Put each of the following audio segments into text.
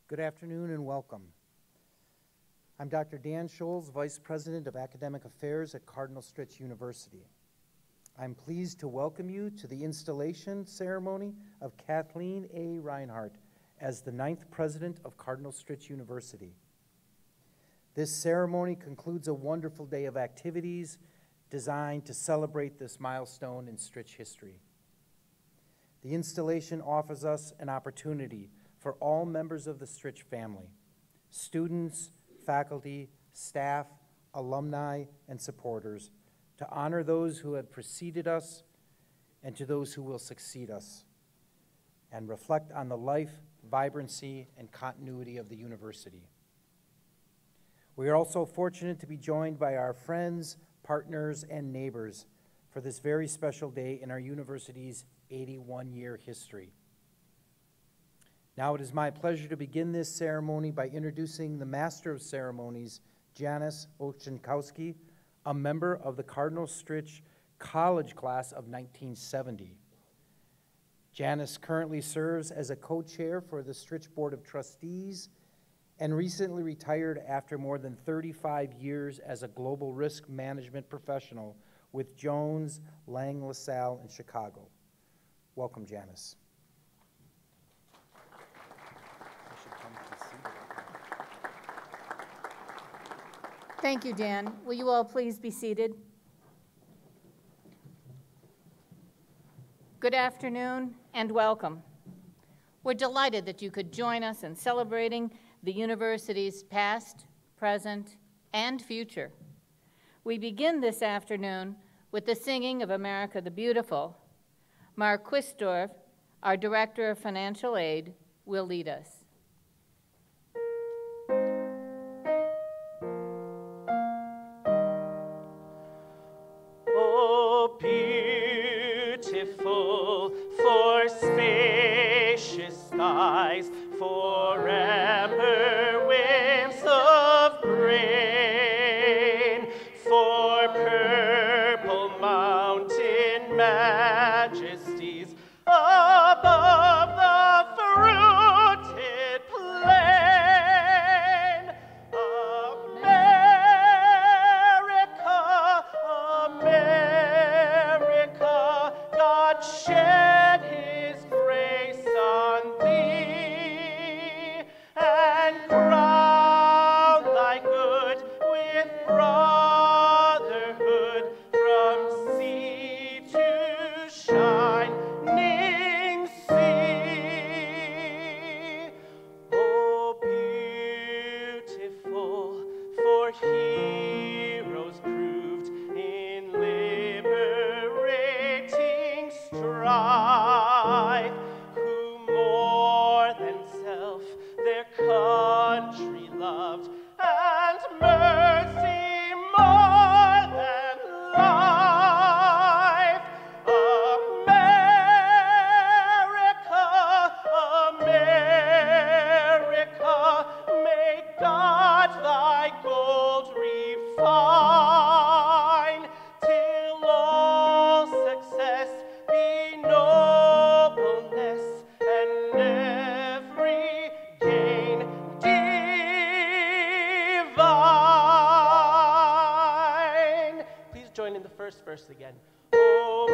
Good afternoon and welcome. I'm Dr. Dan Scholes, Vice President of Academic Affairs at Cardinal Stritch University. I'm pleased to welcome you to the installation ceremony of Kathleen A. Rinehart as the 9th President of Cardinal Stritch University. This ceremony concludes a wonderful day of activities designed to celebrate this milestone in Stritch history. The installation offers us an opportunity for all members of the Stritch family, students, faculty, staff, alumni, and supporters, to honor those who have preceded us and to those who will succeed us, and reflect on the life, vibrancy, and continuity of the university. We are also fortunate to be joined by our friends, partners, and neighbors for this very special day in our university's 81-year history. Now it is my pleasure to begin this ceremony by introducing the Master of Ceremonies, Janice Olchenkowski, a member of the Cardinal Stritch College class of 1970. Janice currently serves as a co-chair for the Stritch Board of Trustees and recently retired after more than 35 years as a global risk management professional with Jones, Lang LaSalle in Chicago. Welcome, Janice. Thank you, Dan. Will you all please be seated? Good afternoon and welcome. We're delighted that you could join us in celebrating the university's past, present, and future. We begin this afternoon with the singing of America the Beautiful. Mark Quistorf, our Director of Financial Aid, will lead us. Beautiful for spacious skies, for amber waves of grain, for purple mountain majesties above the fruited plain. America, America, God shed his grace on thee, and crown thy good with brotherhood from sea to shining sea. Oh, beautiful for heroes proved in liberating strife, who more than self their country loved, and mercy more than life. America, America, may God thy gold refine, till all success be nobleness, and every gain divine. Please join in the first verse again. Oh,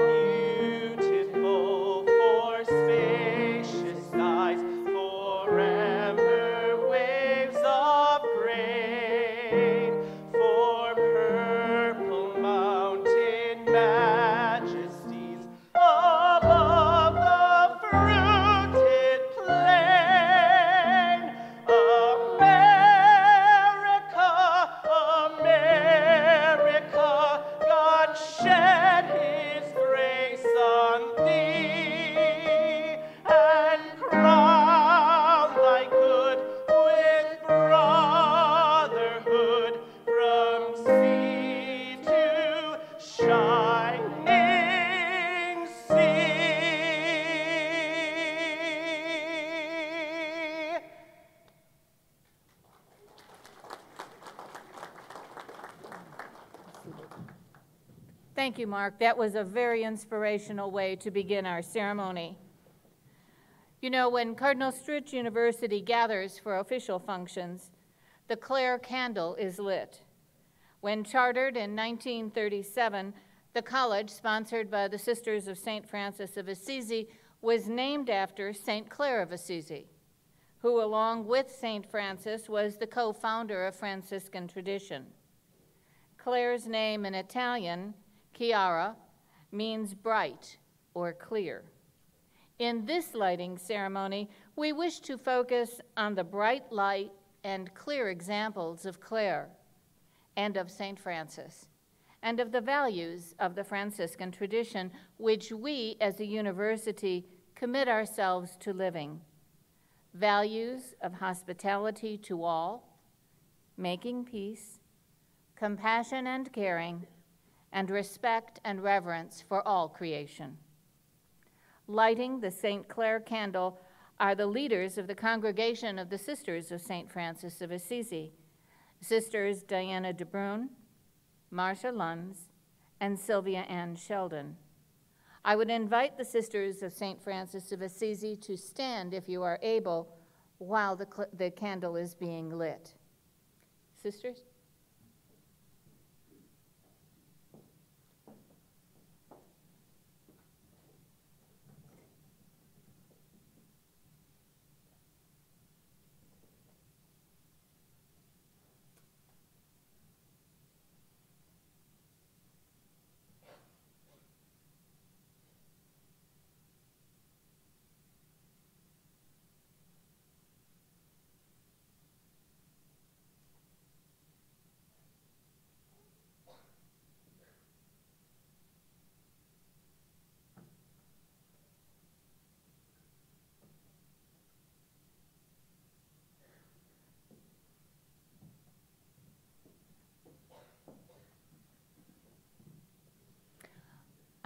beautiful for spacious skies, for amber waves of grain, for purple mountain majesties above the fruited plain. America, America, God shed his grace on thee, and crown thy good with brotherhood from sea to shining sea. Thank you, Mark. That was a very inspirational way to begin our ceremony. You know, when Cardinal Stritch University gathers for official functions, the Clare candle is lit. When chartered in 1937, the college, sponsored by the Sisters of St. Francis of Assisi, was named after St. Clare of Assisi, who, along with St. Francis, was the co-founder of Franciscan tradition. Clare's name in Italian, Chiara, means bright or clear. In this lighting ceremony, we wish to focus on the bright light and clear examples of Clare and of St. Francis, and of the values of the Franciscan tradition, which we as a university commit ourselves to living. Values of hospitality to all, making peace, compassion and caring, and respect and reverence for all creation. Lighting the St. Clare candle are the leaders of the Congregation of the Sisters of St. Francis of Assisi, Sisters Diana de Bruyne, Marcia Lunds, and Sylvia Ann Sheldon. I would invite the Sisters of St. Francis of Assisi to stand, if you are able, while the candle is being lit. Sisters?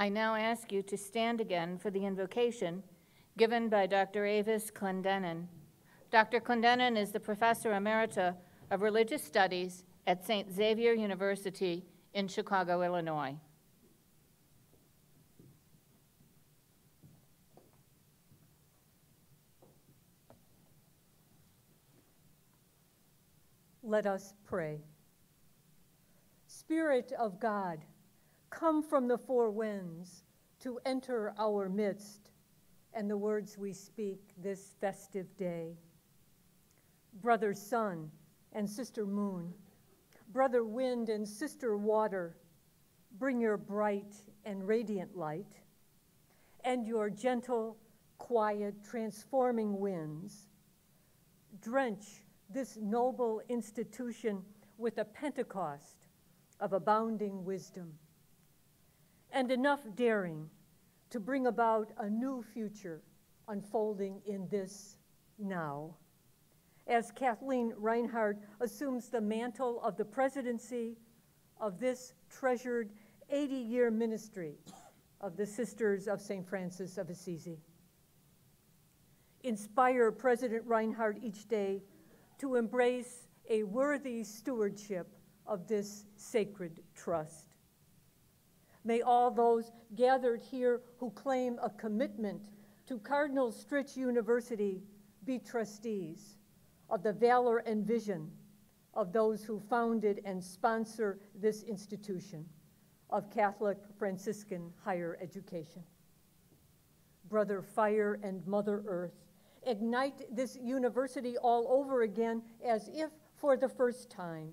I now ask you to stand again for the invocation given by Dr. Avis Clendenin. Dr. Clendenin is the Professor Emerita of Religious Studies at St. Xavier University in Chicago, Illinois. Let us pray. Spirit of God, come from the four winds to enter our midst and the words we speak this festive day. Brother sun and sister moon, brother wind and sister water, bring your bright and radiant light, and your gentle, quiet, transforming winds. Drench this noble institution with a Pentecost of abounding wisdom, and enough daring to bring about a new future unfolding in this now. As Kathleen Rinehart assumes the mantle of the presidency of this treasured 80-year ministry of the Sisters of St. Francis of Assisi. Inspire President Rinehart each day to embrace a worthy stewardship of this sacred trust. May all those gathered here who claim a commitment to Cardinal Stritch University be trustees of the valor and vision of those who founded and sponsor this institution of Catholic Franciscan higher education. Brother Fire and Mother Earth, ignite this university all over again as if for the first time,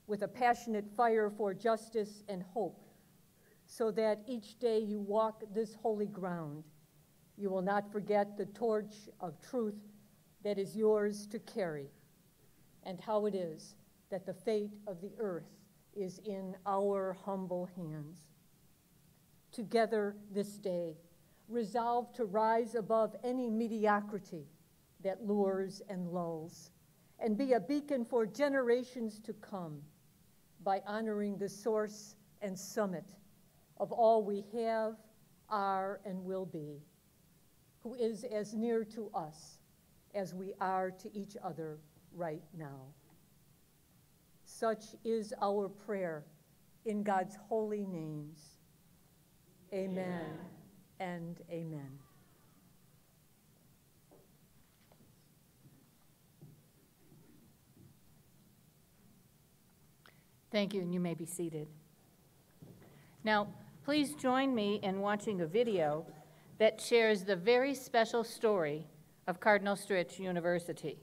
with a passionate fire for justice and hope, so that each day you walk this holy ground, you will not forget the torch of truth that is yours to carry, and how it is that the fate of the earth is in our humble hands. Together this day, resolve to rise above any mediocrity that lures and lulls, and be a beacon for generations to come by honoring the source and summit of all we have, are, and will be, who is as near to us as we are to each other right now. Such is our prayer in God's holy names. Amen and amen. Thank you, and you may be seated. Now, please join me in watching a video that shares the very special story of Cardinal Stritch University.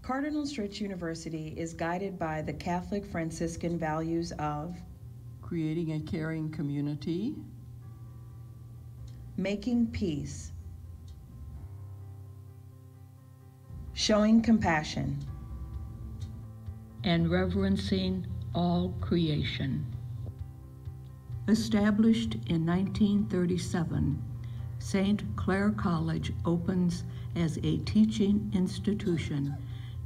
Cardinal Stritch University is guided by the Catholic Franciscan values of creating a caring community, making peace, showing compassion, and reverencing all creation. Established in 1937, St. Clare College opens as a teaching institution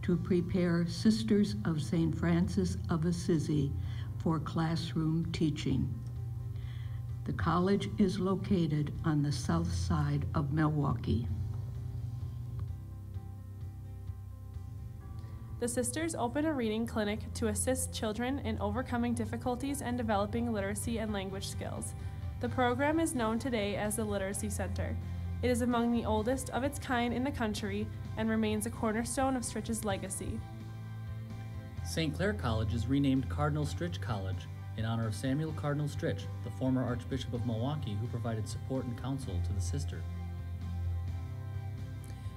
to prepare Sisters of St. Francis of Assisi for classroom teaching. The college is located on the south side of Milwaukee. The Sisters open a reading clinic to assist children in overcoming difficulties and developing literacy and language skills. The program is known today as the Literacy Center. It is among the oldest of its kind in the country and remains a cornerstone of Stritch's legacy. St. Clare College is renamed Cardinal Stritch College in honor of Samuel Cardinal Stritch, the former Archbishop of Milwaukee, who provided support and counsel to the sister.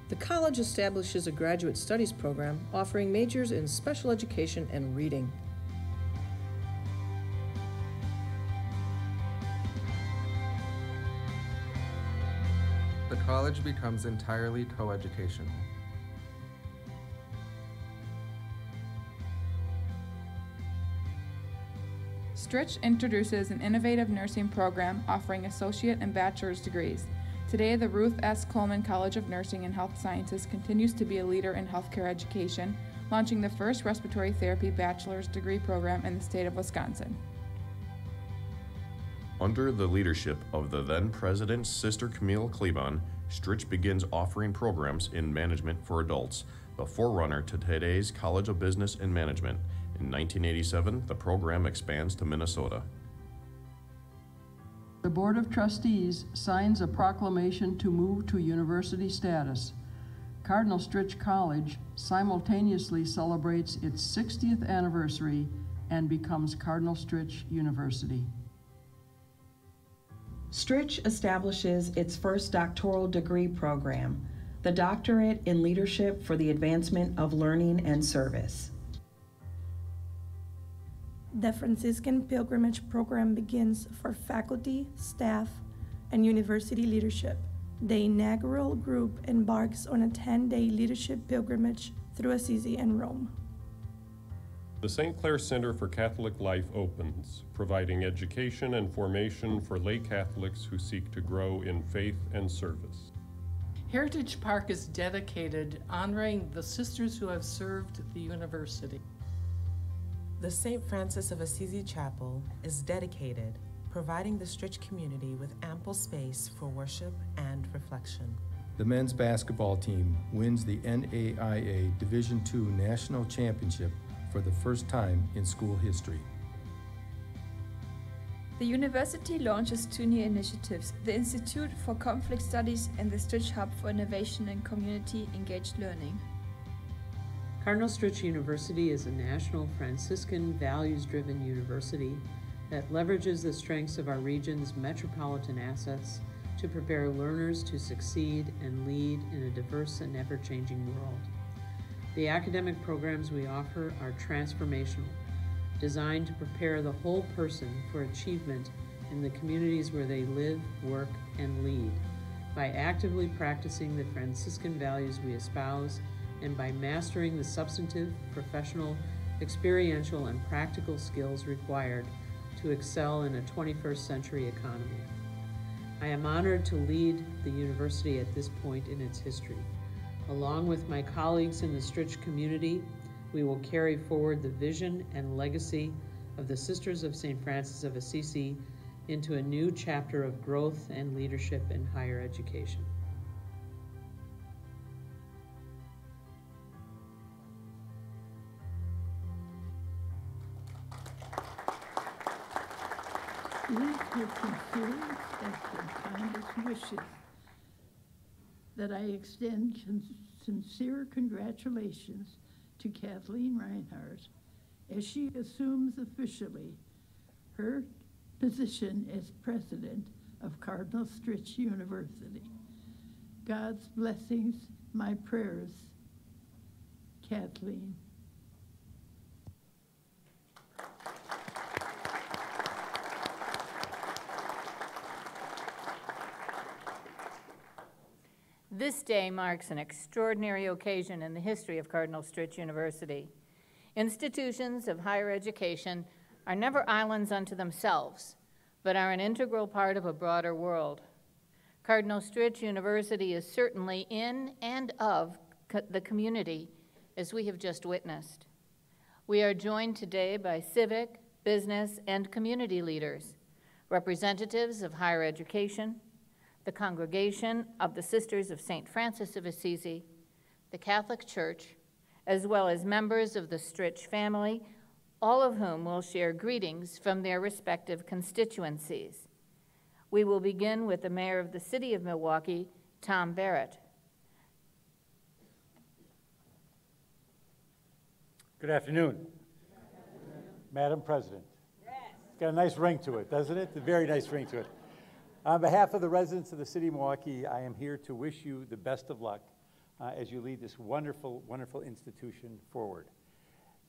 The college establishes a graduate studies program offering majors in special education and reading. The college becomes entirely coeducational. Stritch introduces an innovative nursing program offering associate and bachelor's degrees. Today, the Ruth S. Coleman College of Nursing and Health Sciences continues to be a leader in healthcare education, launching the first respiratory therapy bachelor's degree program in the state of Wisconsin. Under the leadership of the then President Sister Camille Klebon, Stritch begins offering programs in management for adults, the forerunner to today's College of Business and Management. In 1987, the program expands to Minnesota. The Board of Trustees signs a proclamation to move to university status. Cardinal Stritch College simultaneously celebrates its 60th anniversary and becomes Cardinal Stritch University. Stritch establishes its first doctoral degree program, the Doctorate in Leadership for the Advancement of Learning and Service. The Franciscan Pilgrimage Program begins for faculty, staff, and university leadership. The inaugural group embarks on a 10-day leadership pilgrimage through Assisi and Rome. The St. Clare Center for Catholic Life opens, providing education and formation for lay Catholics who seek to grow in faith and service. Heritage Park is dedicated honoring the sisters who have served the university. The St. Francis of Assisi Chapel is dedicated, providing the Stritch community with ample space for worship and reflection. The men's basketball team wins the NAIA Division II National Championship for the first time in school history. The university launches 2 new initiatives, the Institute for Conflict Studies and the Stritch Hub for Innovation and Community-Engaged Learning. Cardinal Stritch University is a national Franciscan values-driven university that leverages the strengths of our region's metropolitan assets to prepare learners to succeed and lead in a diverse and ever-changing world. The academic programs we offer are transformational, designed to prepare the whole person for achievement in the communities where they live, work, and lead, by actively practicing the Franciscan values we espouse and by mastering the substantive, professional, experiential, and practical skills required to excel in a 21st century economy. I am honored to lead the university at this point in its history. Along with my colleagues in the Stritch community, we will carry forward the vision and legacy of the Sisters of St. Francis of Assisi into a new chapter of growth and leadership in higher education. With your sincere respect and kindest wishes, that I extend sincere congratulations to Kathleen Rinehart as she assumes officially her position as president of Cardinal Stritch University. God's blessings, my prayers, Kathleen. This day marks an extraordinary occasion in the history of Cardinal Stritch University. Institutions of higher education are never islands unto themselves, but are an integral part of a broader world. Cardinal Stritch University is certainly in and of the community, as we have just witnessed. We are joined today by civic, business, and community leaders, representatives of higher education, the Congregation of the Sisters of St. Francis of Assisi, the Catholic Church, as well as members of the Stritch family, all of whom will share greetings from their respective constituencies. We will begin with the Mayor of the City of Milwaukee, Tom Barrett. Good afternoon. Madam President. It's got a nice ring to it, doesn't it? A very nice ring to it. On behalf of the residents of the City of Milwaukee, I am here to wish you the best of luck as you lead this wonderful, wonderful institution forward.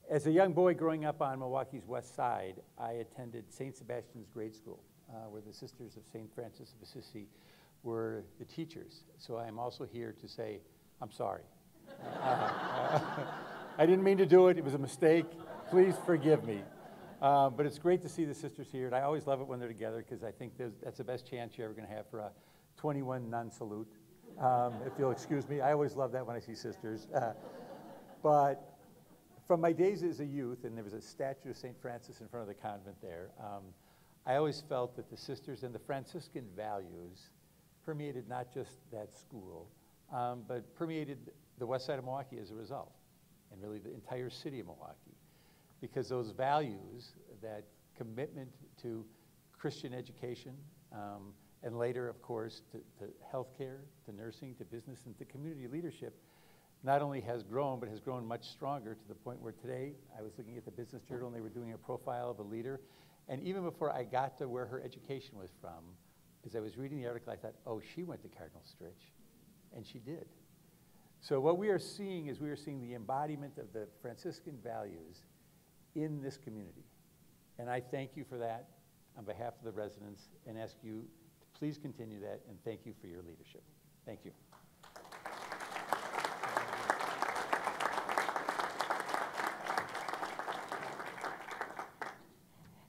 As a young boy growing up on Milwaukee's west side, I attended St. Sebastian's Grade School, where the Sisters of St. Francis of Assisi were the teachers. So I am also here to say, I'm sorry. I didn't mean to do it. It was a mistake. Please forgive me. But it's great to see the sisters here, and I always love it when they're together because I think that's the best chance you're ever going to have for a 21 non-salute, if you'll excuse me. I always love that when I see sisters. But from my days as a youth, and there was a statue of St. Francis in front of the convent there, I always felt that the sisters and the Franciscan values permeated not just that school, but permeated the west side of Milwaukee as a result, and really the entire city of Milwaukee. Because those values, that commitment to Christian education, and later, of course, to healthcare, to nursing, to business, and to community leadership, not only has grown, but has grown much stronger to the point where today, I was looking at the Business Journal, and they were doing a profile of a leader, and even before I got to where her education was from, as I was reading the article, I thought, oh, she went to Cardinal Stritch, and she did. So what we are seeing is we are seeing the embodiment of the Franciscan values in this community. And I thank you for that on behalf of the residents and ask you to please continue that, and thank you for your leadership. Thank you.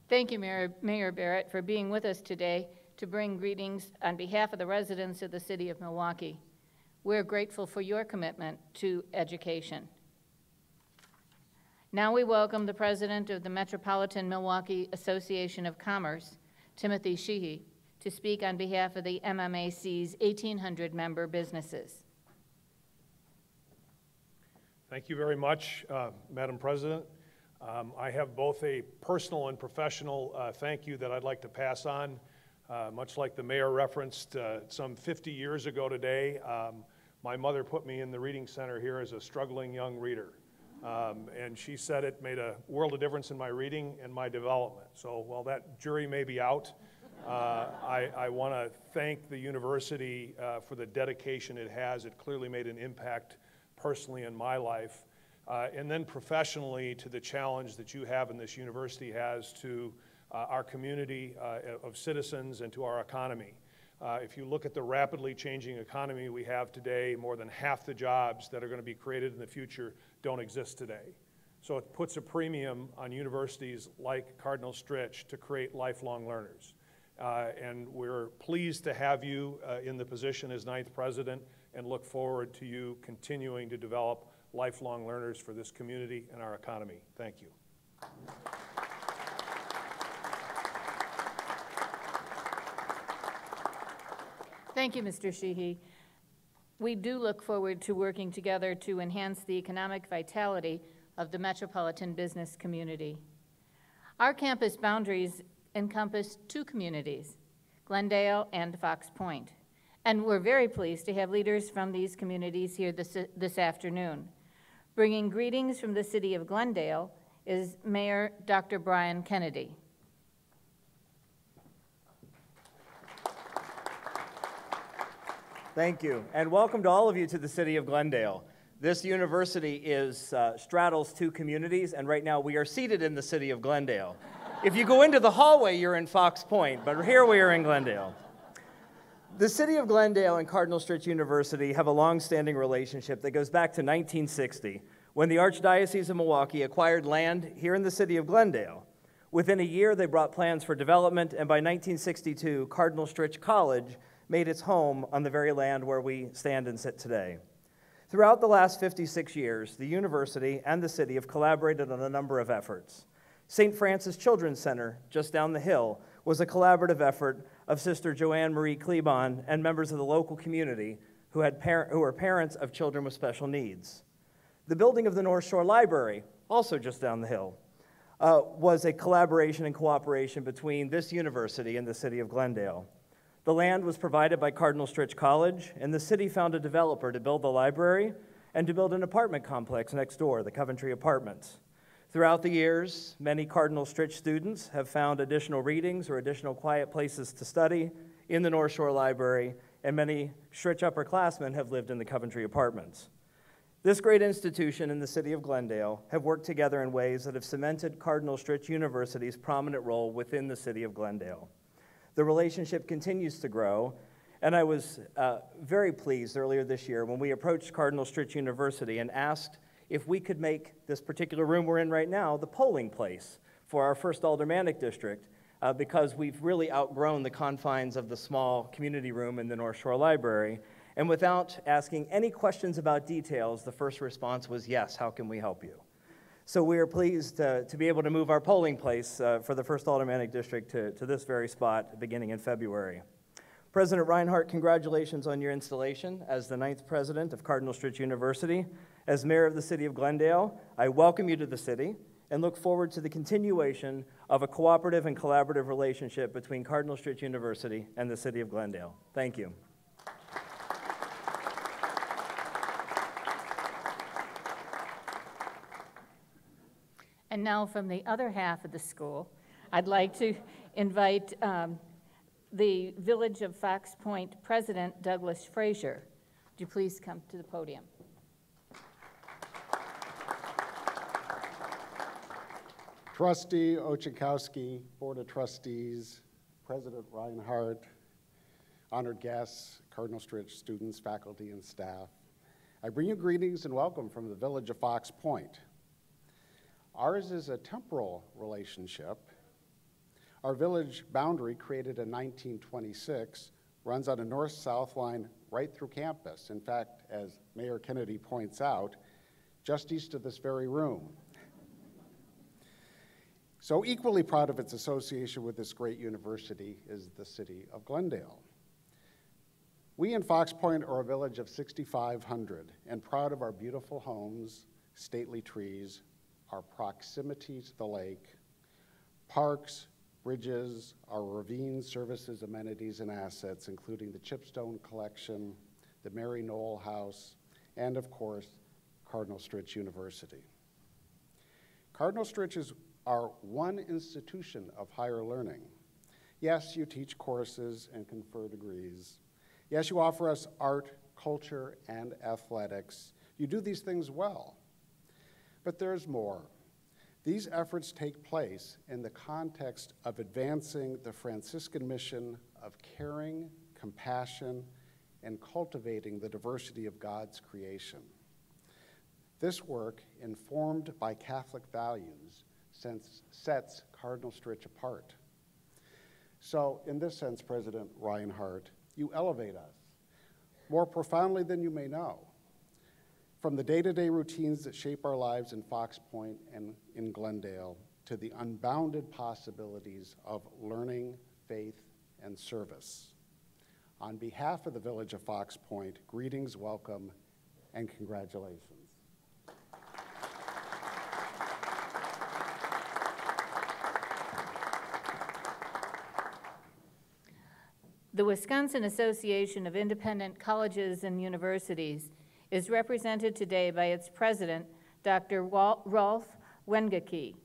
Thank you, Mayor Barrett, for being with us today to bring greetings on behalf of the residents of the City of Milwaukee. We're grateful for your commitment to education. Now we welcome the President of the Metropolitan Milwaukee Association of Commerce, Timothy Sheehy, to speak on behalf of the MMAC's 1,800 member businesses. Thank you very much, Madam President. I have both a personal and professional thank you that I'd like to pass on. Much like the mayor referenced, some 50 years ago today, my mother put me in the reading center here as a struggling young reader. And she said it made a world of difference in my reading and my development. So while that jury may be out, I want to thank the university for the dedication it has. It clearly made an impact personally in my life. And then professionally to the challenge that you have and this university has to our community of citizens and to our economy. If you look at the rapidly changing economy we have today, more than half the jobs that are going to be created in the future don't exist today. So it puts a premium on universities like Cardinal Stritch to create lifelong learners. And we're pleased to have you in the position as 9th president and look forward to you continuing to develop lifelong learners for this community and our economy. Thank you. Thank you, Mr. Sheehy. We do look forward to working together to enhance the economic vitality of the metropolitan business community. Our campus boundaries encompass two communities, Glendale and Fox Point, And we're very pleased to have leaders from these communities here this afternoon. Bringing greetings from the city of Glendale is Mayor Dr. Brian Kennedy. Thank you, and welcome to all of you to the city of Glendale. This university straddles two communities, and right now we are seated in the city of Glendale. If you go into the hallway, you're in Fox Point, but here we are in Glendale. The city of Glendale and Cardinal Stritch University have a long-standing relationship that goes back to 1960, when the Archdiocese of Milwaukee acquired land here in the city of Glendale. Within a year, they brought plans for development, and by 1962, Cardinal Stritch College made its home on the very land where we stand and sit today. Throughout the last 56 years, the university and the city have collaborated on a number of efforts. St. Francis Children's Center, just down the hill, was a collaborative effort of Sister Joanne Marie Klebon and members of the local community who were parents of children with special needs. The building of the North Shore Library, also just down the hill, was a collaboration and cooperation between this university and the city of Glendale. The land was provided by Cardinal Stritch College, and the city found a developer to build the library and to build an apartment complex next door, the Coventry Apartments. Throughout the years, many Cardinal Stritch students have found additional readings or additional quiet places to study in the North Shore Library, and many Stritch upperclassmen have lived in the Coventry Apartments. This great institution and the city of Glendale have worked together in ways that have cemented Cardinal Stritch University's prominent role within the city of Glendale. The relationship continues to grow, and I was very pleased earlier this year when we approached Cardinal Stritch University and asked if we could make this particular room we're in right now the polling place for our first aldermanic district, because we've really outgrown the confines of the small community room in the North Shore Library. And without asking any questions about details, the first response was, yes, how can we help you? So we are pleased to be able to move our polling place for the first aldermanic district to this very spot beginning in February. President Rinehart, congratulations on your installation as the 9th president of Cardinal Stritch University. As mayor of the city of Glendale, I welcome you to the city and look forward to the continuation of a cooperative and collaborative relationship between Cardinal Stritch University and the city of Glendale. Thank you. And now from the other half of the school, I'd like to invite the Village of Fox Point President, Douglas Frazier. Would you please come to the podium? Trustee Ochakowski, Board of Trustees, President Rinehart, honored guests, Cardinal Stritch students, faculty, and staff. I bring you greetings and welcome from the Village of Fox Point. Ours is a temporal relationship. Our village boundary, created in 1926, runs on a north-south line right through campus. In fact, as Mayor Kennedy points out, just east of this very room. So equally proud of its association with this great university is the city of Glendale. We in Fox Point are a village of 6,500 and proud of our beautiful homes, stately trees, our proximity to the lake, parks, bridges, our ravine services, amenities, and assets, including the Chipstone Collection, the Mary Knoll House, and of course, Cardinal Stritch University. Cardinal Stritch is our one institution of higher learning. Yes, you teach courses and confer degrees. Yes, you offer us art, culture, and athletics. You do these things well. But there's more. These efforts take place in the context of advancing the Franciscan mission of caring, compassion, and cultivating the diversity of God's creation. This work, informed by Catholic values, sets Cardinal Stritch apart. So, in this sense, President Rinehart, you elevate us more profoundly than you may know. From the day-to-day routines that shape our lives in Fox Point and in Glendale to the unbounded possibilities of learning, faith, and service. On behalf of the Village of Fox Point, greetings, welcome, and congratulations. The Wisconsin Association of Independent Colleges and Universities is represented today by its president, Dr. Rolf Wengeke.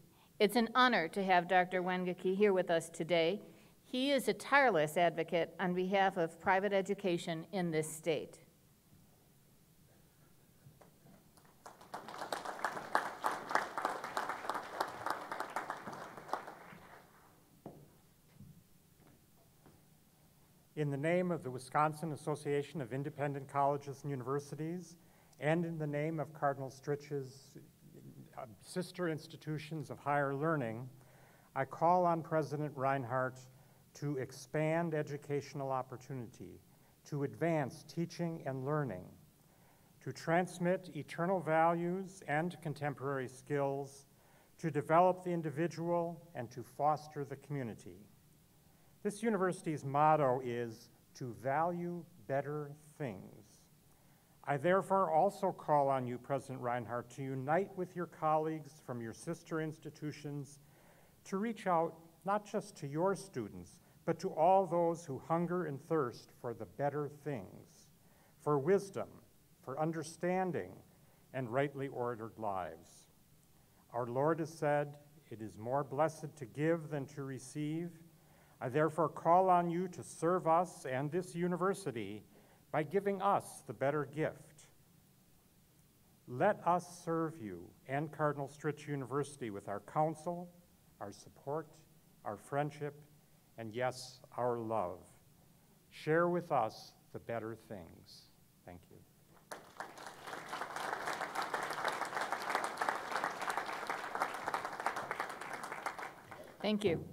It's an honor to have Dr. Wengeke here with us today. He is a tireless advocate on behalf of private education in this state. In the name of the Wisconsin Association of Independent Colleges and Universities, and in the name of Cardinal Stritch's sister institutions of higher learning, I call on President Rinehart to expand educational opportunity, to advance teaching and learning, to transmit eternal values and contemporary skills, to develop the individual, and to foster the community. This university's motto is to value better things. I therefore also call on you, President Rinehart, to unite with your colleagues from your sister institutions to reach out not just to your students, but to all those who hunger and thirst for the better things, for wisdom, for understanding, and rightly ordered lives. Our Lord has said, "It is more blessed to give than to receive." I therefore call on you to serve us and this university by giving us the better gift. Let us serve you and Cardinal Stritch University with our counsel, our support, our friendship, and yes, our love. Share with us the better things. Thank you. Thank you.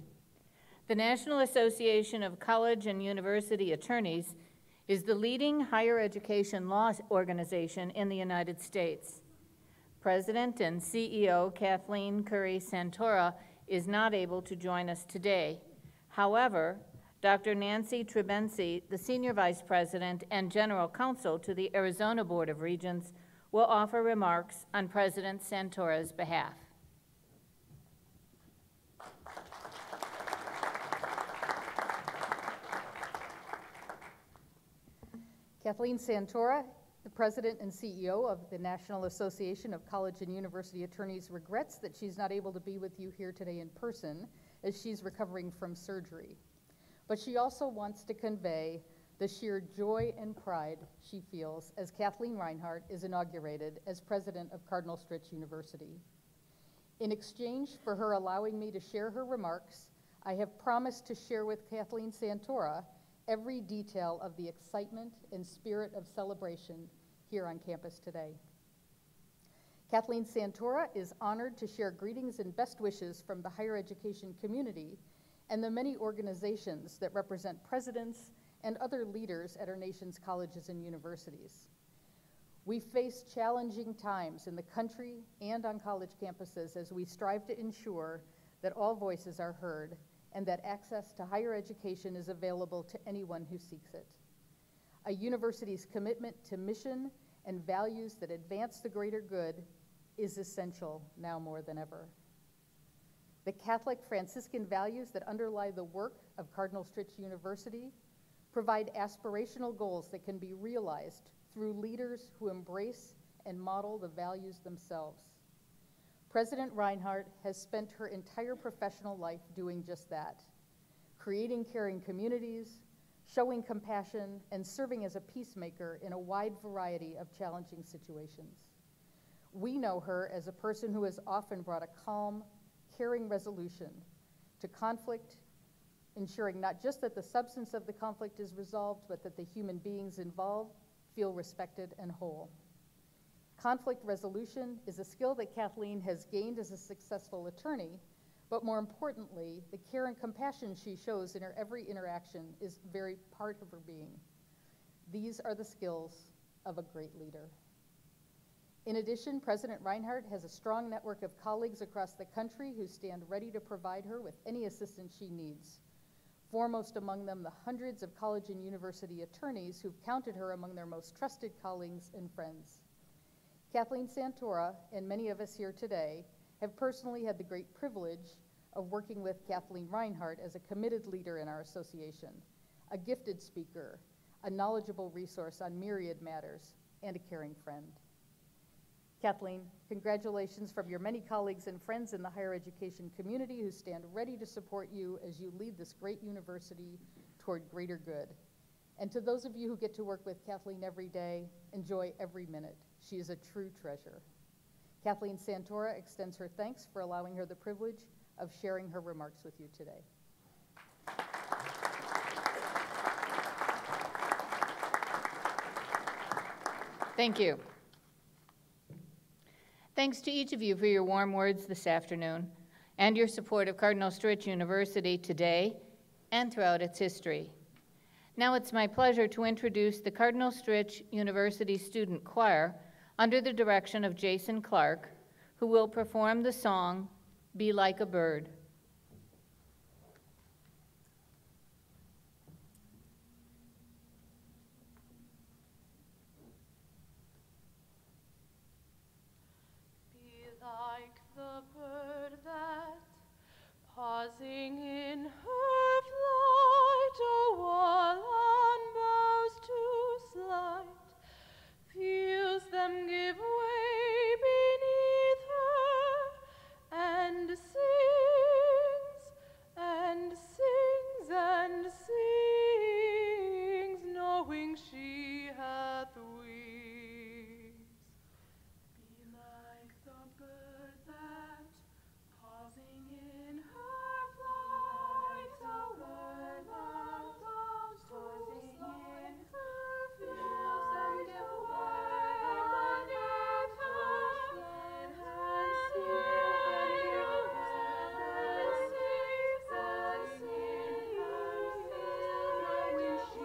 The National Association of College and University Attorneys is the leading higher education law organization in the United States. President and CEO Kathleen Santora is not able to join us today. However, Dr. Nancy Trebensi, the Senior Vice President and General Counsel to the Arizona Board of Regents, will offer remarks on President Santora's behalf. Kathleen Santora, the President and CEO of the National Association of College and University Attorneys, regrets that she's not able to be with you here today in person as she's recovering from surgery. But she also wants to convey the sheer joy and pride she feels as Kathleen Rinehart is inaugurated as President of Cardinal Stritch University. In exchange for her allowing me to share her remarks, I have promised to share with Kathleen Santora every detail of the excitement and spirit of celebration here on campus today. Kathleen Santora is honored to share greetings and best wishes from the higher education community and the many organizations that represent presidents and other leaders at our nation's colleges and universities. We face challenging times in the country and on college campuses as we strive to ensure that all voices are heard and that access to higher education is available to anyone who seeks it. A university's commitment to mission and values that advance the greater good is essential now more than ever. The Catholic Franciscan values that underlie the work of Cardinal Stritch University provide aspirational goals that can be realized through leaders who embrace and model the values themselves. President Rinehart has spent her entire professional life doing just that, creating caring communities, showing compassion, and serving as a peacemaker in a wide variety of challenging situations. We know her as a person who has often brought a calm, caring resolution to conflict, ensuring not just that the substance of the conflict is resolved, but that the human beings involved feel respected and whole. Conflict resolution is a skill that Kathleen has gained as a successful attorney, but more importantly, the care and compassion she shows in her every interaction is very part of her being. These are the skills of a great leader. In addition, President Rinehart has a strong network of colleagues across the country who stand ready to provide her with any assistance she needs. Foremost among them, the hundreds of college and university attorneys who've counted her among their most trusted colleagues and friends. Kathleen Santora and many of us here today have personally had the great privilege of working with Kathleen Rinehart as a committed leader in our association. a gifted speaker, a knowledgeable resource on myriad matters, and a caring friend. Kathleen, congratulations from your many colleagues and friends in the higher education community who stand ready to support you as you lead this great university toward greater good. And to those of you who get to work with Kathleen every day, enjoy every minute. She is a true treasure. Kathleen Santora extends her thanks for allowing her the privilege of sharing her remarks with you today. Thank you. Thanks to each of you for your warm words this afternoon and your support of Cardinal Stritch University today and throughout its history. Now it's my pleasure to introduce the Cardinal Stritch University Student Choir under the direction of Jason Clark, who will perform the song, Be Like a Bird. Like the bird that, pausing in her flight, while on boughs too slight, feels them give way beneath her, and sings, and sings, and sings, knowing she hath wings. Be like the bird that, pausing in her flight, o'er the boughs too slight, feels them give way beneath her, and sings, and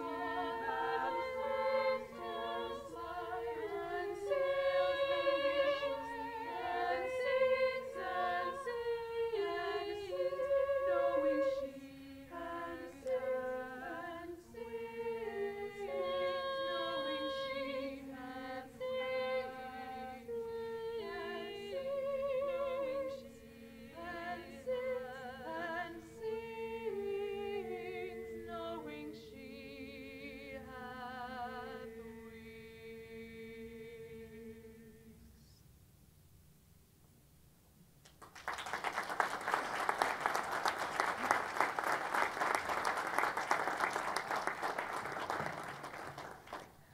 sings, knowing she hath wings to fly, and sings, and sings, and sings, knowing she has and sings, knowing she has wings, knowing she has and sings, knowing she hath wings.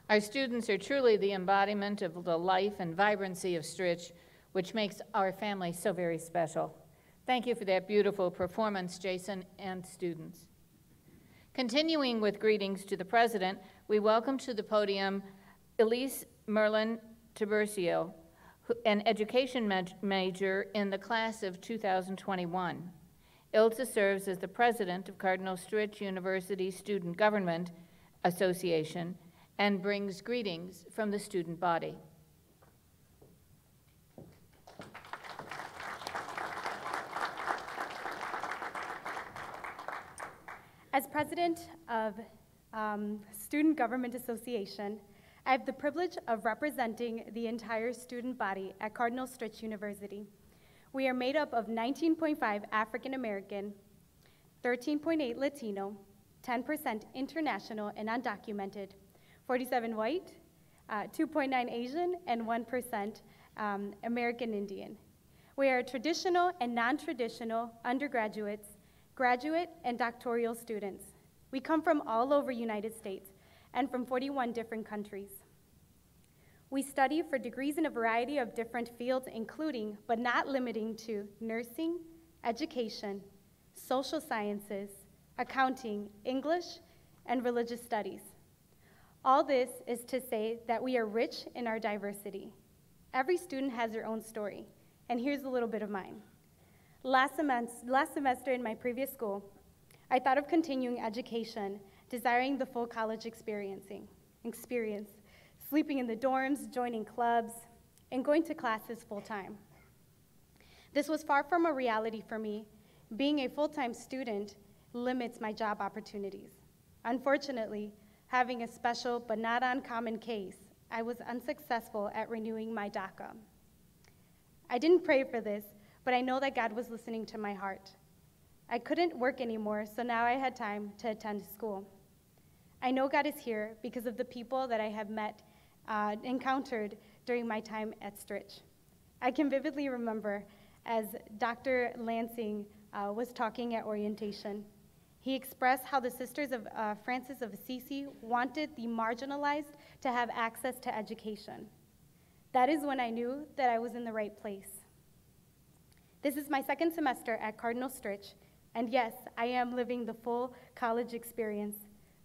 Our students are truly the embodiment of the life and vibrancy of Stritch, which makes our family so very special. Thank you for that beautiful performance, Jason and students. Continuing with greetings to the President, we welcome to the podium Elise Merlin Tiburcio, an education major in the class of 2021. Ilse serves as the President of Cardinal Stritch University Student Government Association and brings greetings from the student body. As president of Student Government Association, I have the privilege of representing the entire student body at Cardinal Stritch University. We are made up of 19.5 African American, 13.8 Latino, 10% international and undocumented, 47 white, 2.9 Asian, and 1% American Indian. We are traditional and non-traditional undergraduates, graduate and doctoral students. We come from all over United States and from 41 different countries. We study for degrees in a variety of different fields, including, but not limiting to, nursing, education, social sciences, accounting, English, and religious studies. All this is to say that we are rich in our diversity. Every student has their own story, and here's a little bit of mine. Last semester in my previous school, I thought of continuing education, desiring the full college experience, sleeping in the dorms, joining clubs, and going to classes full-time. This was far from a reality for me. Being a full-time student limits my job opportunities. Unfortunately, having a special but not uncommon case, I was unsuccessful at renewing my DACA. I didn't pray for this, but I know that God was listening to my heart. I couldn't work anymore, so now I had time to attend school. I know God is here because of the people that I have encountered during my time at Stritch. I can vividly remember as Dr. Lansing was talking at orientation. He expressed how the Sisters of Francis of Assisi wanted the marginalized to have access to education. That is when I knew that I was in the right place. This is my second semester at Cardinal Stritch, and yes, I am living the full college experience.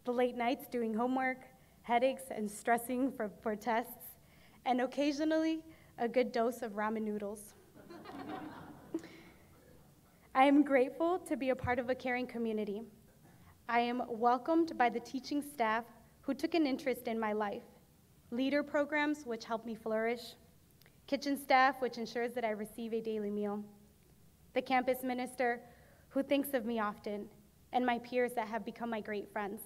The late nights doing homework, headaches and stressing for tests, and occasionally a good dose of ramen noodles. I am grateful to be a part of a caring community. I am welcomed by the teaching staff who took an interest in my life, leader programs which help me flourish, kitchen staff which ensures that I receive a daily meal, the campus minister who thinks of me often, and my peers that have become my great friends.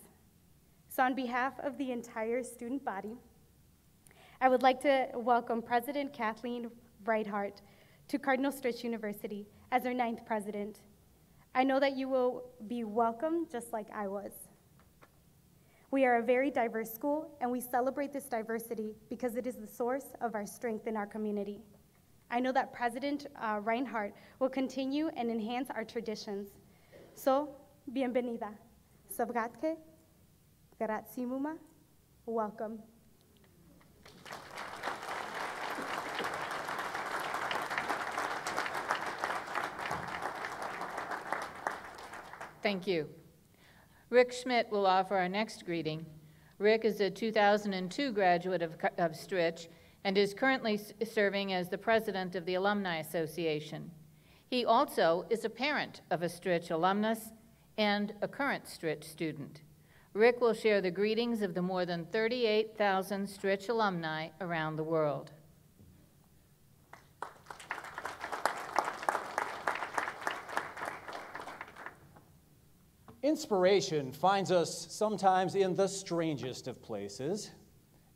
So on behalf of the entire student body, I would like to welcome President Kathleen Rinehart to Cardinal Stritch University as our 9th president. I know that you will be welcome just like I was. We are a very diverse school, and we celebrate this diversity because it is the source of our strength in our community. I know that President Rinehart will continue and enhance our traditions. So, bienvenida. Sabgatke, Gratsimuma, welcome. Thank you. Rick Schmidt will offer our next greeting. Rick is a 2002 graduate of Stritch and is currently serving as the president of the Alumni Association. He also is a parent of a Stritch alumnus and a current Stritch student. Rick will share the greetings of the more than 38,000 Stritch alumni around the world. Inspiration finds us sometimes in the strangest of places,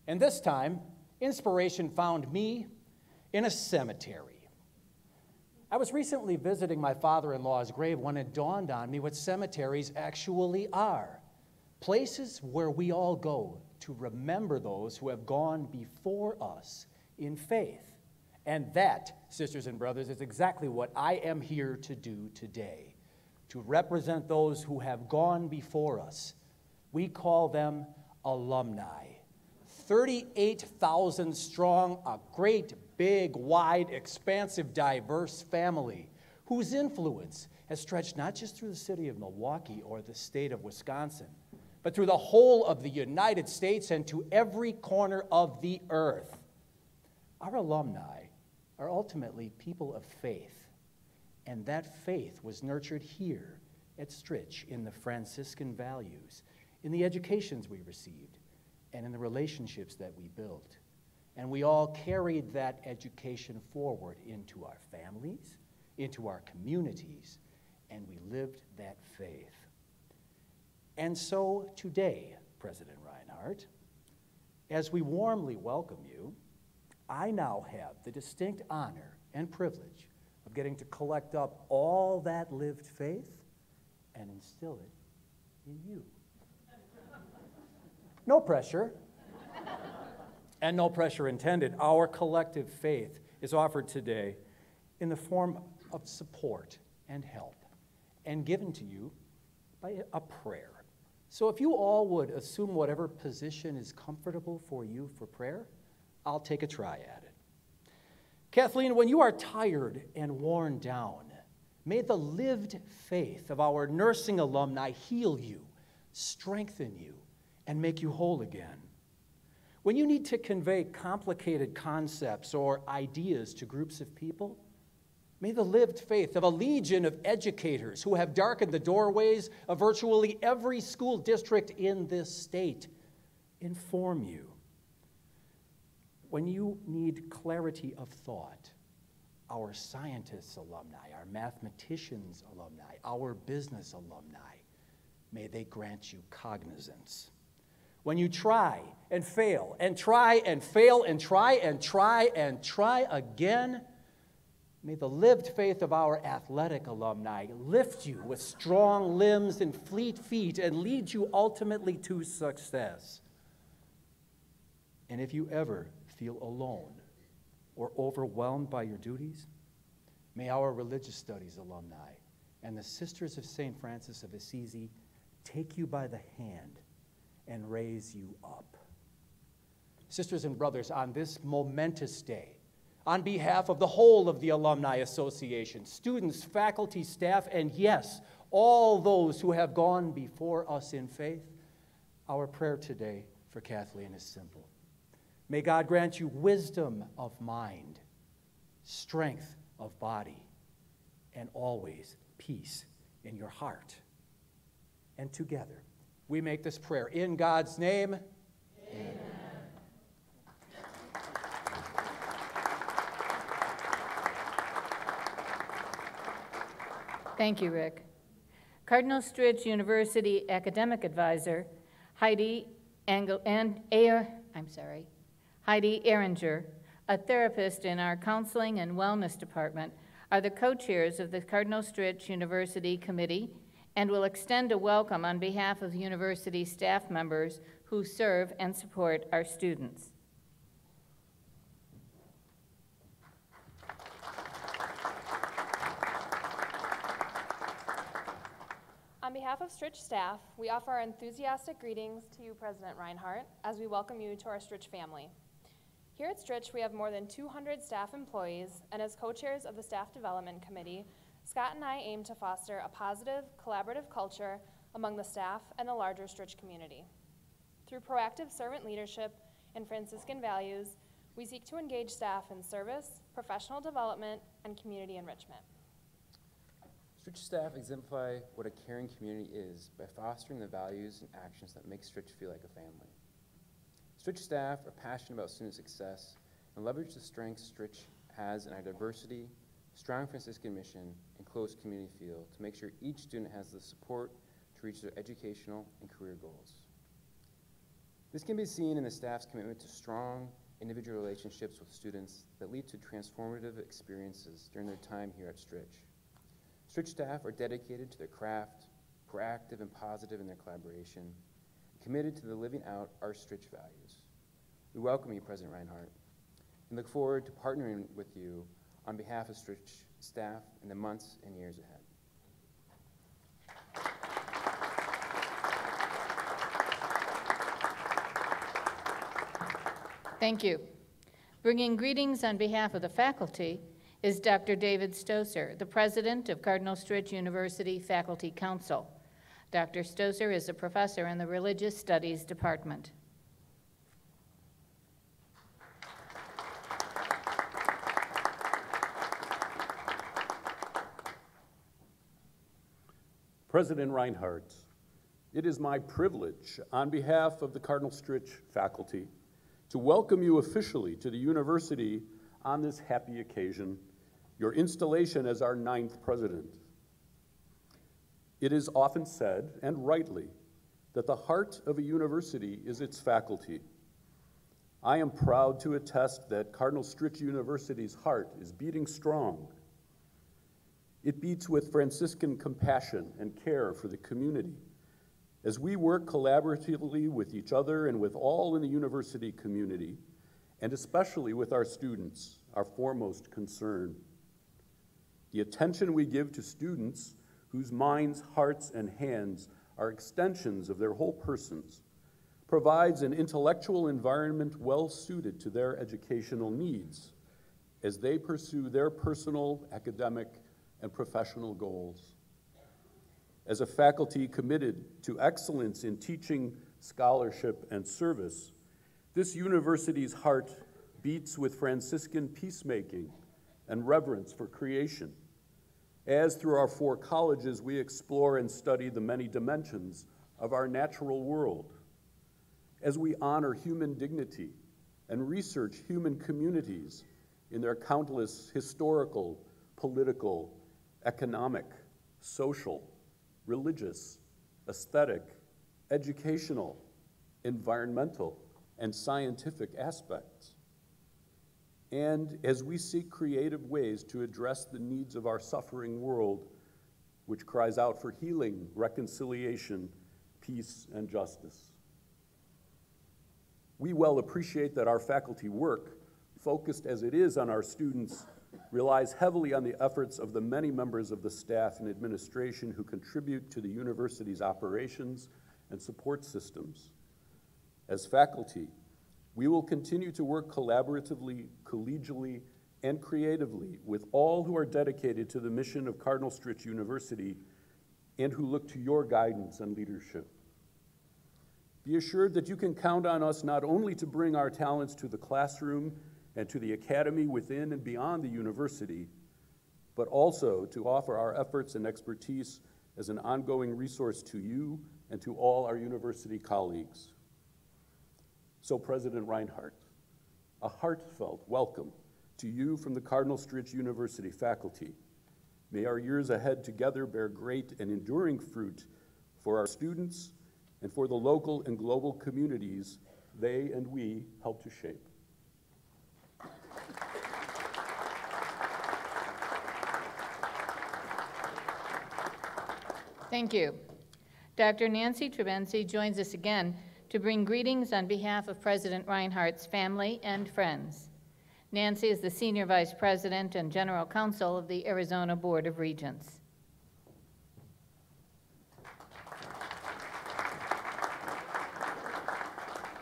and this time, inspiration found me in a cemetery. I was recently visiting my father-in-law's grave when it dawned on me what cemeteries actually are. Places where we all go to remember those who have gone before us in faith. And that, sisters and brothers, is exactly what I am here to do today, to represent those who have gone before us. We call them alumni. 38,000 strong, a great, big, wide, expansive, diverse family whose influence has stretched not just through the city of Milwaukee or the state of Wisconsin, but through the whole of the United States and to every corner of the earth. Our alumni are ultimately people of faith, and that faith was nurtured here at Stritch in the Franciscan values, in the educations we received, and in the relationships that we built. And we all carried that education forward into our families, into our communities, and we lived that faith. And so today, President Rinehart, as we warmly welcome you, I now have the distinct honor and privilege of getting to collect up all that lived faith and instill it in you. No pressure, and no pressure intended. Our collective faith is offered today in the form of support and help, and given to you by a prayer. So if you all would assume whatever position is comfortable for you for prayer, I'll take a try at it. Kathleen, when you are tired and worn down, may the lived faith of our nursing alumni heal you, strengthen you, and make you whole again. When you need to convey complicated concepts or ideas to groups of people, may the lived faith of a legion of educators who have darkened the doorways of virtually every school district in this state inform you. When you need clarity of thought, our scientists alumni, our mathematicians alumni, our business alumni, may they grant you cognizance. When you try and fail and try and fail and try and try and try again, May the lived faith of our athletic alumni lift you with strong limbs and fleet feet and lead you ultimately to success. And if you ever feel alone or overwhelmed by your duties, may our religious studies alumni and the Sisters of St. Francis of Assisi take you by the hand and raise you up. Sisters and brothers, on this momentous day, on behalf of the whole of the Alumni Association, students, faculty, staff, and yes, all those who have gone before us in faith, our prayer today for Kathleen is simple. May God grant you wisdom of mind, strength of body, and always peace in your heart. And together, we make this prayer in God's name. Amen. Thank you, Rick. Cardinal Stritch University Academic Advisor Heidi Ehringer, a therapist in our Counseling and Wellness Department, are the co-chairs of the Cardinal Stritch University Committee and will extend a welcome on behalf of university staff members who serve and support our students. On behalf of Stritch staff, we offer our enthusiastic greetings to you, President Rinehart, as we welcome you to our Stritch family. Here at Stritch, we have more than 200 staff employees, and as co-chairs of the Staff Development Committee, Scott and I aim to foster a positive, collaborative culture among the staff and the larger Stritch community. Through proactive servant leadership and Franciscan values, we seek to engage staff in service, professional development, and community enrichment. Stritch staff exemplify what a caring community is by fostering the values and actions that make Stritch feel like a family. Stritch staff are passionate about student success and leverage the strengths Stritch has in our diversity, strong Franciscan mission, and close community feel to make sure each student has the support to reach their educational and career goals. This can be seen in the staff's commitment to strong individual relationships with students that lead to transformative experiences during their time here at Stritch. Stritch staff are dedicated to their craft, proactive and positive in their collaboration, and committed to the living out our Stritch values. We welcome you, President Rinehart, and look forward to partnering with you on behalf of Stritch staff in the months and years ahead. Thank you. Bringing greetings on behalf of the faculty is Dr. David Stoser, the president of Cardinal Stritch University Faculty Council. Dr. Stoser is a professor in the Religious Studies Department. President Rinehart, it is my privilege on behalf of the Cardinal Stritch faculty to welcome you officially to the university on this happy occasion, your installation as our 9th president. It is often said, and rightly, that the heart of a university is its faculty. I am proud to attest that Cardinal Stritch University's heart is beating strong. It beats with Franciscan compassion and care for the community as we work collaboratively with each other and with all in the university community, and especially with our students, our foremost concern. The attention we give to students whose minds, hearts, and hands are extensions of their whole persons provides an intellectual environment well suited to their educational needs as they pursue their personal, academic, and professional goals. As a faculty committed to excellence in teaching, scholarship, and service, this university's heart beats with Franciscan peacemaking and reverence for creation, as through our 4 colleges we explore and study the many dimensions of our natural world, as we honor human dignity and research human communities in their countless historical, political, economic, social, religious, aesthetic, educational, environmental, and scientific aspects. and as we seek creative ways to address the needs of our suffering world, which cries out for healing, reconciliation, peace, and justice. We well appreciate that our faculty work, focused as it is on our students, relies heavily on the efforts of the many members of the staff and administration who contribute to the university's operations and support systems. As faculty, we will continue to work collaboratively, collegially, and creatively with all who are dedicated to the mission of Cardinal Stritch University and who look to your guidance and leadership. Be assured that you can count on us not only to bring our talents to the classroom and to the academy within and beyond the university, but also to offer our efforts and expertise as an ongoing resource to you and to all our university colleagues. So, President Rinehart, a heartfelt welcome to you from the Cardinal Stritch University faculty. May our years ahead together bear great and enduring fruit for our students and for the local and global communities they and we help to shape. Thank you. Dr. Nancy Trebensi joins us again to bring greetings on behalf of President Rinehart's family and friends. Nancy is the Senior Vice President and General Counsel of the Arizona Board of Regents.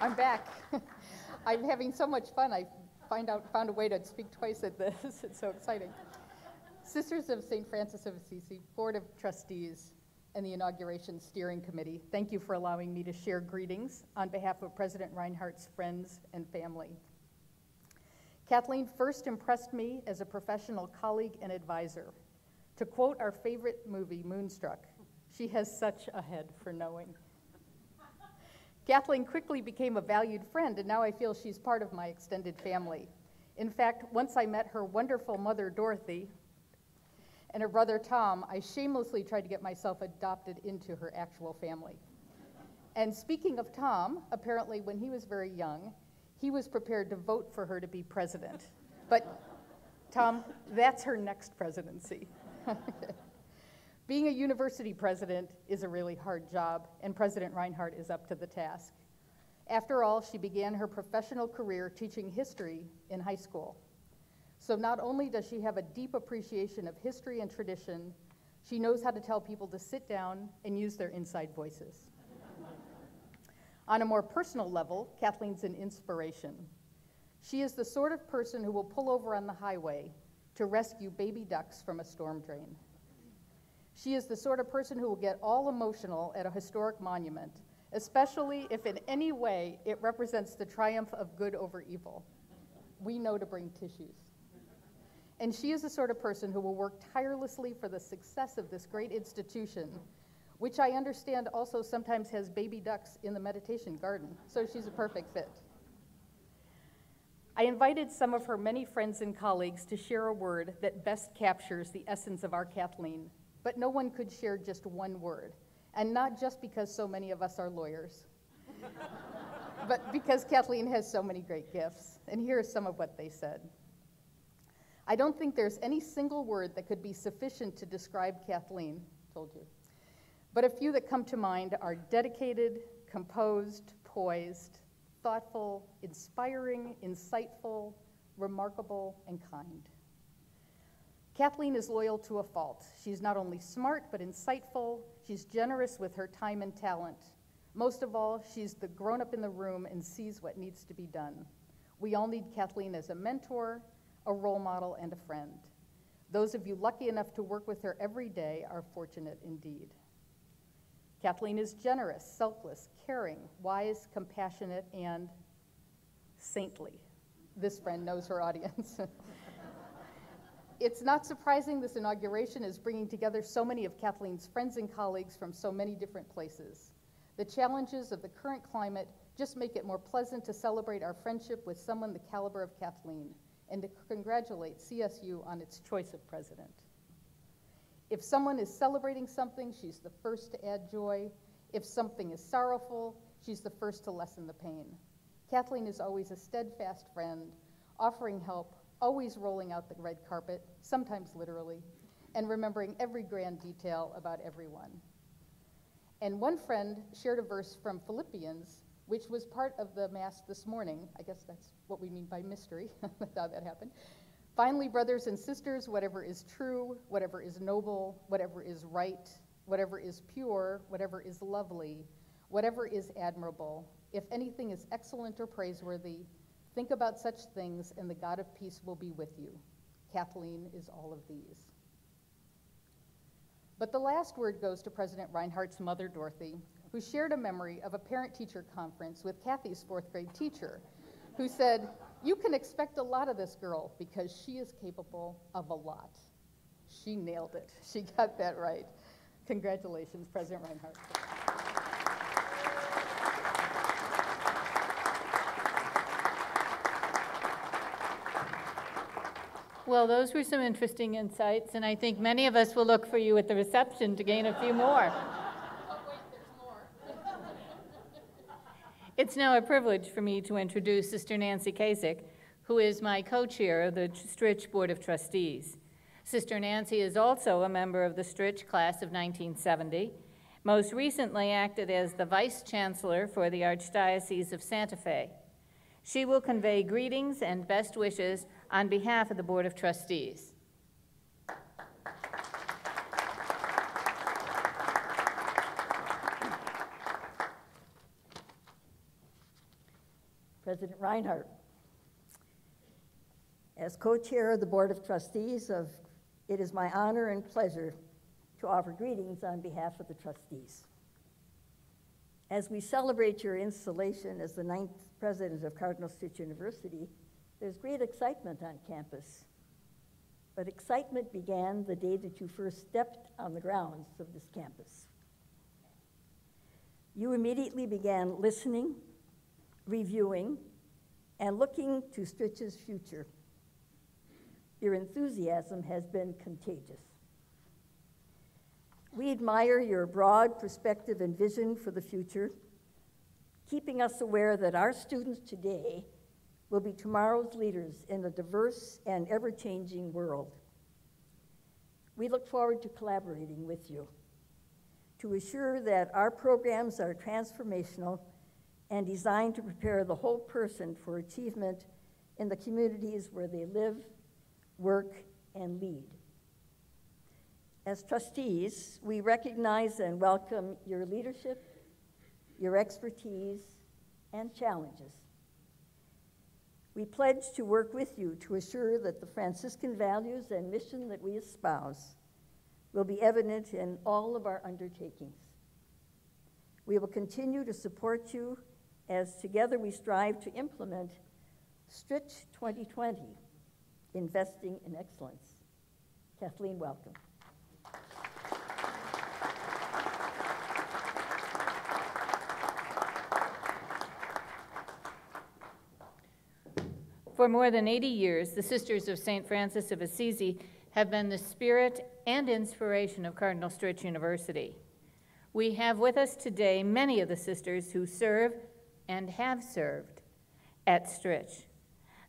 I'm back. I'm having so much fun. I found a way to speak twice at this. It's so exciting. Sisters of St. Francis of Assisi, Board of Trustees, and the Inauguration Steering Committee, thank you for allowing me to share greetings on behalf of President Rinehart's friends and family. Kathleen first impressed me as a professional colleague and advisor. To quote our favorite movie, Moonstruck, she has such a head for knowing. Kathleen quickly became a valued friend, and now I feel she's part of my extended family. In fact, once I met her wonderful mother, Dorothy, and her brother, Tom, I shamelessly tried to get myself adopted into her actual family. And speaking of Tom, apparently when he was very young, he was prepared to vote for her to be president. But Tom, that's her next presidency. Being a university president is a really hard job, and President Rinehart is up to the task. After all, she began her professional career teaching history in high school. So not only does she have a deep appreciation of history and tradition, she knows how to tell people to sit down and use their inside voices. On a more personal level, Kathleen's an inspiration. She is the sort of person who will pull over on the highway to rescue baby ducks from a storm drain. She is the sort of person who will get all emotional at a historic monument, especially if in any way it represents the triumph of good over evil. We know to bring tissues. And she is the sort of person who will work tirelessly for the success of this great institution, which I understand also sometimes has baby ducks in the meditation garden, so she's a perfect fit. I invited some of her many friends and colleagues to share a word that best captures the essence of our Kathleen, but no one could share just one word, and not just because so many of us are lawyers, but because Kathleen has so many great gifts, and here are some of what they said. I don't think there's any single word that could be sufficient to describe Kathleen, told you. But a few that come to mind are dedicated, composed, poised, thoughtful, inspiring, insightful, remarkable, and kind. Kathleen is loyal to a fault. She's not only smart, but insightful. She's generous with her time and talent. Most of all, she's the grown-up in the room and sees what needs to be done. We all need Kathleen as a mentor, a role model, and a friend. Those of you lucky enough to work with her every day are fortunate indeed. Kathleen is generous, selfless, caring, wise, compassionate, and saintly. This friend knows her audience. It's not surprising this inauguration is bringing together so many of Kathleen's friends and colleagues from so many different places. The challenges of the current climate just make it more pleasant to celebrate our friendship with someone the caliber of Kathleen, and to congratulate CSU on its choice of president. If someone is celebrating something, she's the first to add joy. If something is sorrowful, she's the first to lessen the pain. Kathleen is always a steadfast friend, offering help, always rolling out the red carpet, sometimes literally, and remembering every grand detail about everyone. And one friend shared a verse from Philippians, which was part of the Mass this morning. I guess that's what we mean by mystery, that's how that happened. Finally, brothers and sisters, whatever is true, whatever is noble, whatever is right, whatever is pure, whatever is lovely, whatever is admirable, if anything is excellent or praiseworthy, think about such things, and the God of peace will be with you. Kathleen is all of these. But the last word goes to President Rinehart's mother, Dorothy, who shared a memory of a parent-teacher conference with Kathy's fourth grade teacher, who said, "You can expect a lot of this girl because she is capable of a lot." She nailed it. She got that right. Congratulations, President Rinehart. Well, those were some interesting insights, and I think many of us will look for you at the reception to gain a few more. Oh, wait, there's more. It's now a privilege for me to introduce Sister Nancy Kasich, who is my co-chair of the Stritch Board of Trustees. Sister Nancy is also a member of the Stritch class of 1970, most recently acted as the Vice Chancellor for the Archdiocese of Santa Fe. She will convey greetings and best wishes on behalf of the Board of Trustees. President Rinehart, as co-chair of the Board of Trustees, it is my honor and pleasure to offer greetings on behalf of the trustees. As we celebrate your installation as the 9th president of Cardinal Stritch University, there's great excitement on campus. But excitement began the day that you first stepped on the grounds of this campus. You immediately began listening, reviewing, and looking to Stritch's future. Your enthusiasm has been contagious. We admire your broad perspective and vision for the future, keeping us aware that our students today will be tomorrow's leaders in a diverse and ever-changing world. We look forward to collaborating with you to assure that our programs are transformational and designed to prepare the whole person for achievement in the communities where they live, work, and lead. As trustees, we recognize and welcome your leadership, your expertise, and challenges. We pledge to work with you to assure that the Franciscan values and mission that we espouse will be evident in all of our undertakings. We will continue to support you as together we strive to implement Stritch 2020, Investing in Excellence. Kathleen, welcome. For more than 80 years, the Sisters of St. Francis of Assisi have been the spirit and inspiration of Cardinal Stritch University. We have with us today many of the sisters who serve and have served at Stritch.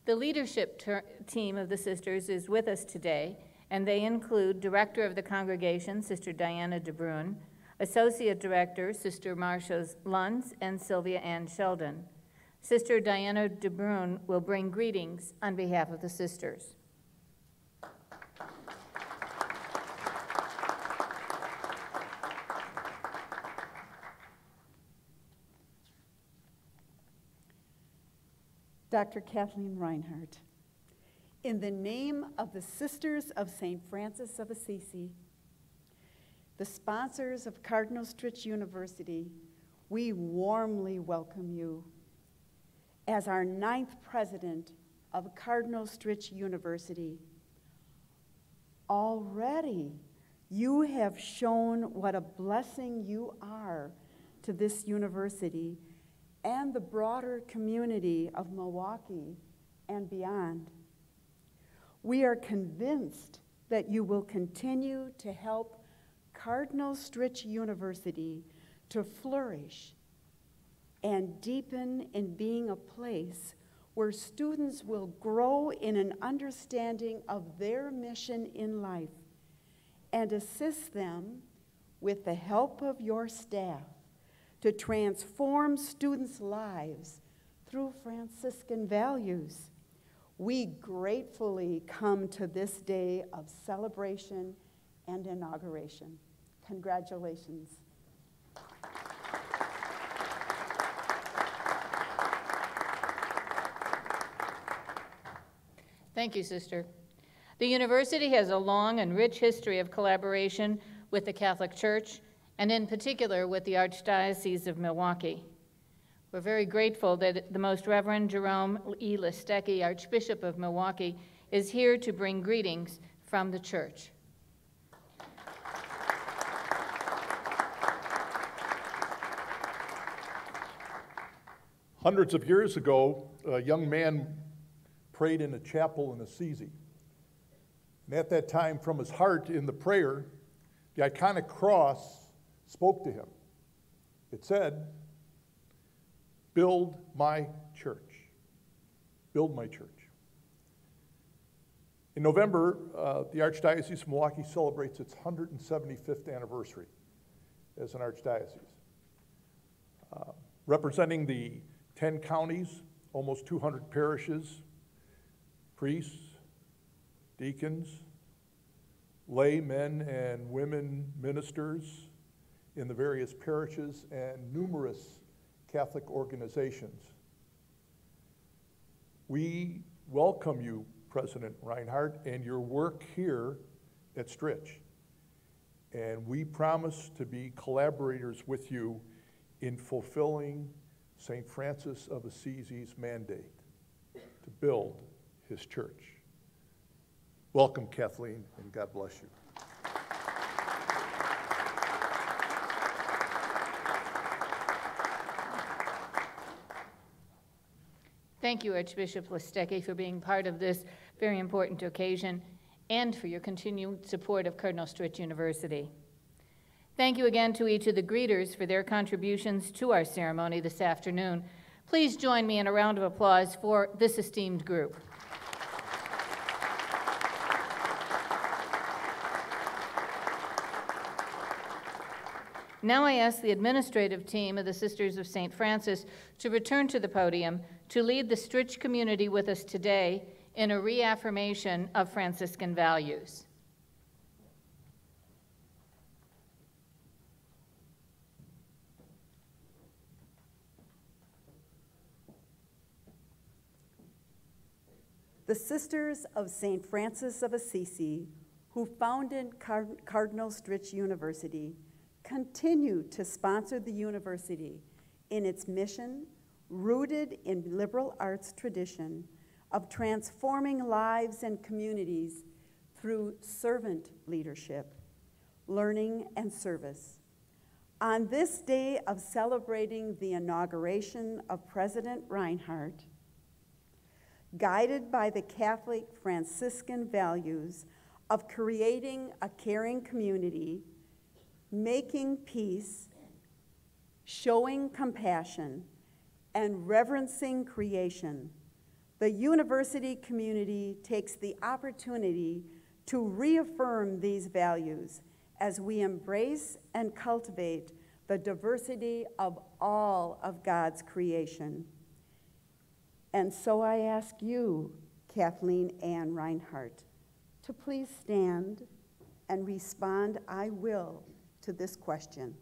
The leadership team of the sisters is with us today, and they include Director of the Congregation, Sister Diana DeBrun, Associate Director, Sister Marcia Lunds, and Sylvia Ann Sheldon. Sister Diana DeBrun will bring greetings on behalf of the sisters. Dr. Kathleen Rinehart, in the name of the Sisters of St. Francis of Assisi, the sponsors of Cardinal Stritch University, we warmly welcome you as our 9th president of Cardinal Stritch University. Already, you have shown what a blessing you are to this university and the broader community of Milwaukee and beyond. We are convinced that you will continue to help Cardinal Stritch University to flourish and deepen in being a place where students will grow in an understanding of their mission in life and assist them with the help of your staff to transform students' lives through Franciscan values. We gratefully come to this day of celebration and inauguration. Congratulations. Thank you, Sister. The university has a long and rich history of collaboration with the Catholic Church, and in particular with the Archdiocese of Milwaukee. We're very grateful that the Most Reverend Jerome E. Listecki, Archbishop of Milwaukee, is here to bring greetings from the Church. Hundreds of years ago, a young man prayed in a chapel in Assisi. And at that time, from his heart in the prayer, the iconic cross spoke to him. It said, "Build my church. Build my church." In November, the Archdiocese of Milwaukee celebrates its 175th anniversary as an archdiocese. Representing the 10 counties, almost 200 parishes, priests, deacons, laymen and women ministers in the various parishes, and numerous Catholic organizations. We welcome you, President Rinehart, and your work here at Stritch. And we promise to be collaborators with you in fulfilling St. Francis of Assisi's mandate to build his church. Welcome, Kathleen, and God bless you. Thank you, Archbishop Listecki, for being part of this very important occasion and for your continued support of Cardinal Stritch University. Thank you again to each of the greeters for their contributions to our ceremony this afternoon. Please join me in a round of applause for this esteemed group. Now I ask the administrative team of the Sisters of St. Francis to return to the podium to lead the Stritch community with us today in a reaffirmation of Franciscan values. The Sisters of St. Francis of Assisi, who founded Cardinal Stritch University, continue to sponsor the university in its mission, rooted in liberal arts tradition, of transforming lives and communities through servant leadership, learning, and service. On this day of celebrating the inauguration of President Rinehart, guided by the Catholic Franciscan values of creating a caring community, making peace, showing compassion, and reverencing creation, the university community takes the opportunity to reaffirm these values as we embrace and cultivate the diversity of all of God's creation. And so I ask you, Kathleen Ann Rinehart, to please stand and respond, "I will," to this question.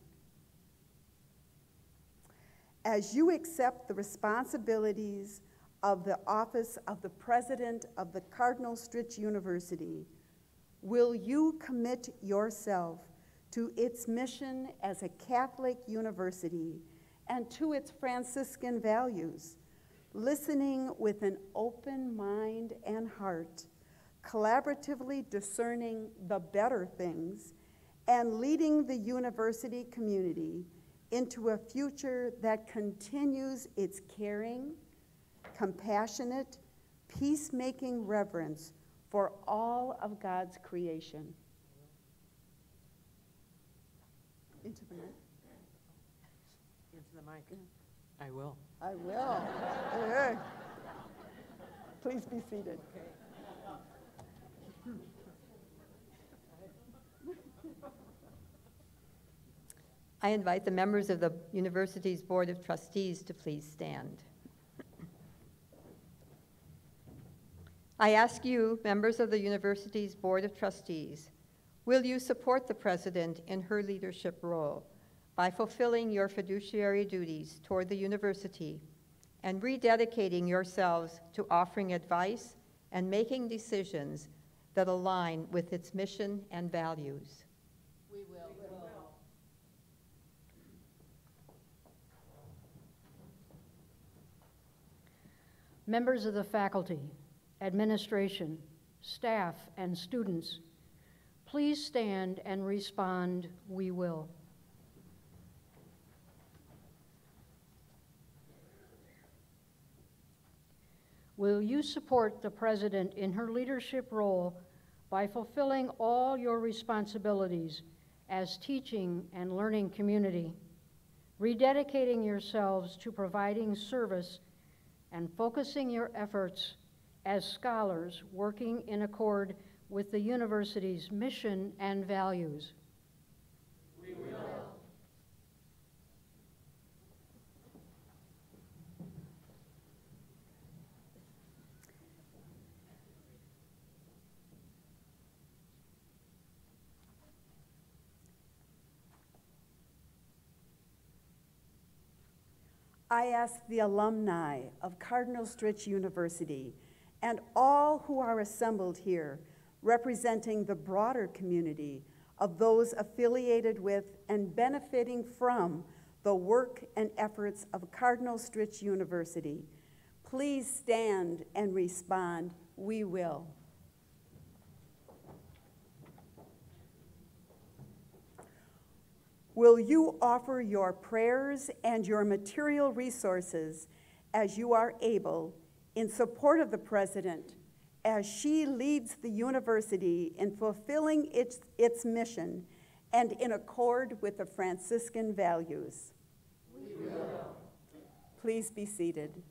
As you accept the responsibilities of the office of the President of the Cardinal Stritch University, will you commit yourself to its mission as a Catholic university and to its Franciscan values, listening with an open mind and heart, collaboratively discerning the better things, and leading the university community into a future that continues its caring, compassionate, peacemaking reverence for all of God's creation? Into the mic. Into the mic. I will. I will. Please be seated. I invite the members of the university's Board of Trustees to please stand. I ask you, members of the university's Board of Trustees, will you support the President in her leadership role by fulfilling your fiduciary duties toward the university and rededicating yourselves to offering advice and making decisions that align with its mission and values? We will. Members of the faculty, administration, staff, and students, please stand and respond, "We will." Will you support the President in her leadership role by fulfilling all your responsibilities as teaching and learning community, rededicating yourselves to providing service and focusing your efforts as scholars working in accord with the university's mission and values? We will. I ask the alumni of Cardinal Stritch University and all who are assembled here representing the broader community of those affiliated with and benefiting from the work and efforts of Cardinal Stritch University. Please stand and respond, "We will." Will you offer your prayers and your material resources as you are able in support of the President as she leads the university in fulfilling its mission and in accord with the Franciscan values? We will. Please be seated.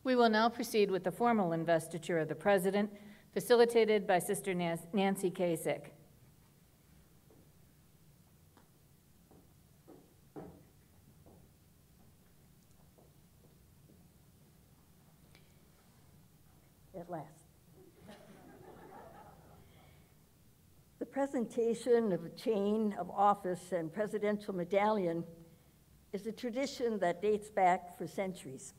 We will now proceed with the formal investiture of the President, facilitated by Sister Nancy Kasich. At last. The presentation of a chain of office and presidential medallion is a tradition that dates back for centuries.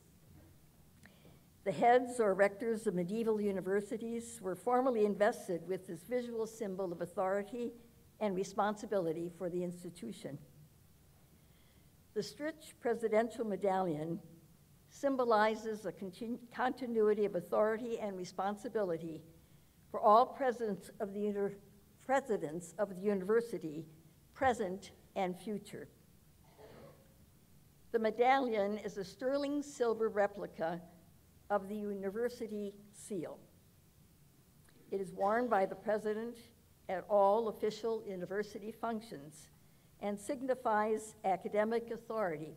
The heads or rectors of medieval universities were formally invested with this visual symbol of authority and responsibility for the institution. The Stritch Presidential Medallion symbolizes a continuity of authority and responsibility for all presidents of the university, present and future. The medallion is a sterling silver replica of the university seal. It is worn by the President at all official university functions and signifies academic authority.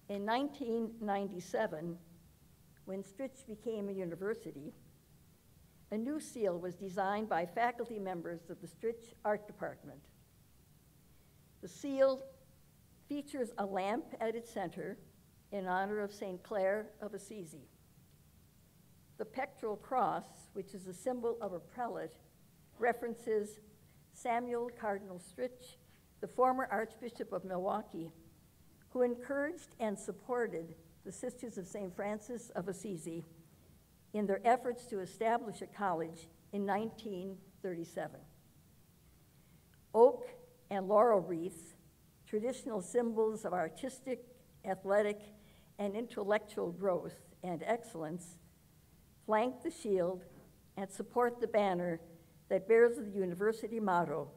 In 1997, when Stritch became a university, a new seal was designed by faculty members of the Stritch Art Department. The seal features a lamp at its center in honor of St. Clare of Assisi. The pectoral cross, which is a symbol of a prelate, references Samuel Cardinal Stritch, the former Archbishop of Milwaukee, who encouraged and supported the Sisters of St. Francis of Assisi in their efforts to establish a college in 1937. Oak and laurel wreaths, traditional symbols of artistic, athletic, and intellectual growth and excellence, flank the shield and support the banner that bears the university motto,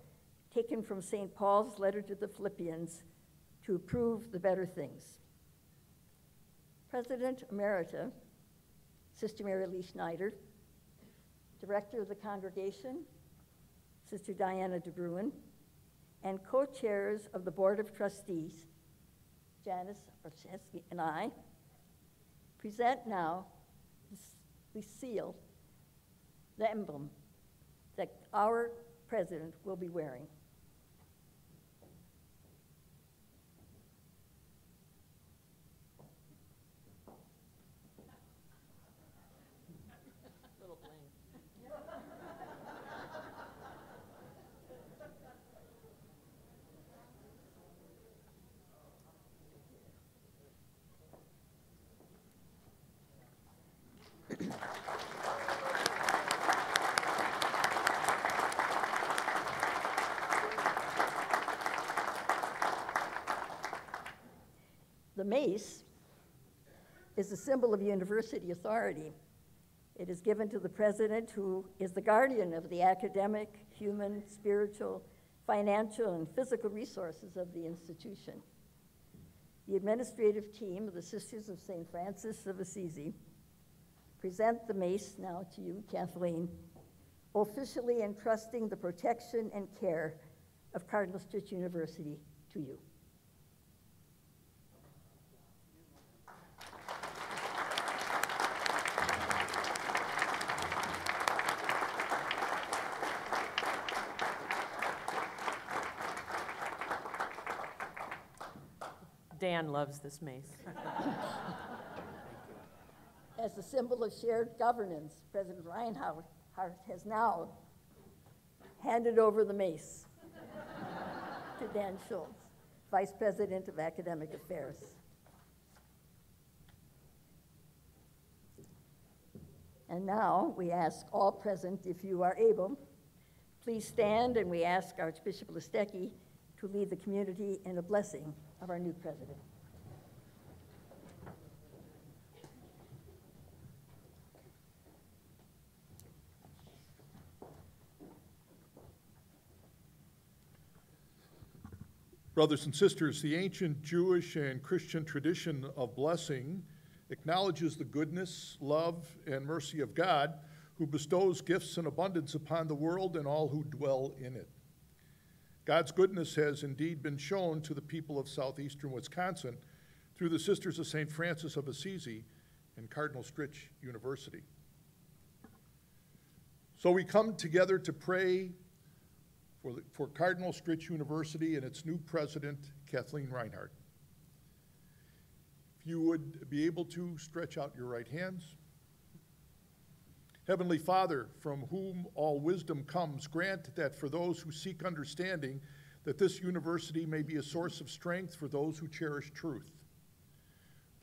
taken from St. Paul's letter to the Philippians, to approve the better things. President Emerita, Sister Mary Lee Schneider, Director of the Congregation, Sister Diana DeBruin, and co-chairs of the Board of Trustees, Janice Orchesky and I, present now the seal, the emblem that our president will be wearing. The mace is a symbol of university authority. It is given to the president, who is the guardian of the academic, human, spiritual, financial, and physical resources of the institution. The administrative team of the Sisters of St. Francis of Assisi present the mace now to you, Kathleen, officially entrusting the protection and care of Cardinal Stritch University to you. Dan loves this mace. As a symbol of shared governance, President Rinehart has now handed over the mace to Dan Schultz, Vice President of Academic Affairs. And now we ask all present, if you are able, please stand, and we ask Archbishop Listecki to lead the community in a blessing of our new president. Brothers and sisters, the ancient Jewish and Christian tradition of blessing acknowledges the goodness, love, and mercy of God, who bestows gifts in abundance upon the world and all who dwell in it. God's goodness has indeed been shown to the people of southeastern Wisconsin through the Sisters of St. Francis of Assisi and Cardinal Stritch University. So we come together to pray for Cardinal Stritch University and its new president, Kathleen Rinehart. If you would be able to stretch out your right hands. Heavenly Father, from whom all wisdom comes, grant that for those who seek understanding, that this university may be a source of strength for those who cherish truth.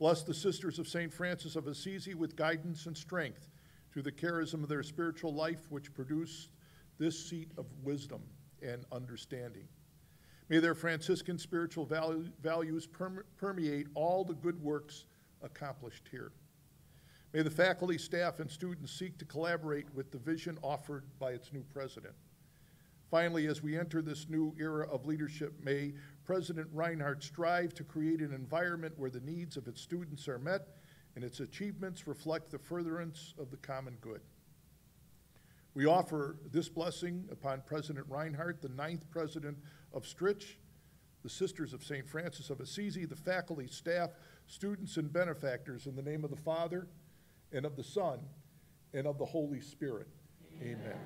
Bless the Sisters of St. Francis of Assisi with guidance and strength through the charism of their spiritual life, which produced this seat of wisdom and understanding. May their Franciscan spiritual values permeate all the good works accomplished here. May the faculty, staff, and students seek to collaborate with the vision offered by its new president. Finally, as we enter this new era of leadership, may President Rinehart strive to create an environment where the needs of its students are met and its achievements reflect the furtherance of the common good. We offer this blessing upon President Rinehart, the 9th president of Stritch, the Sisters of St. Francis of Assisi, the faculty, staff, students, and benefactors, in the name of the Father, and of the Son, and of the Holy Spirit. Amen. Amen.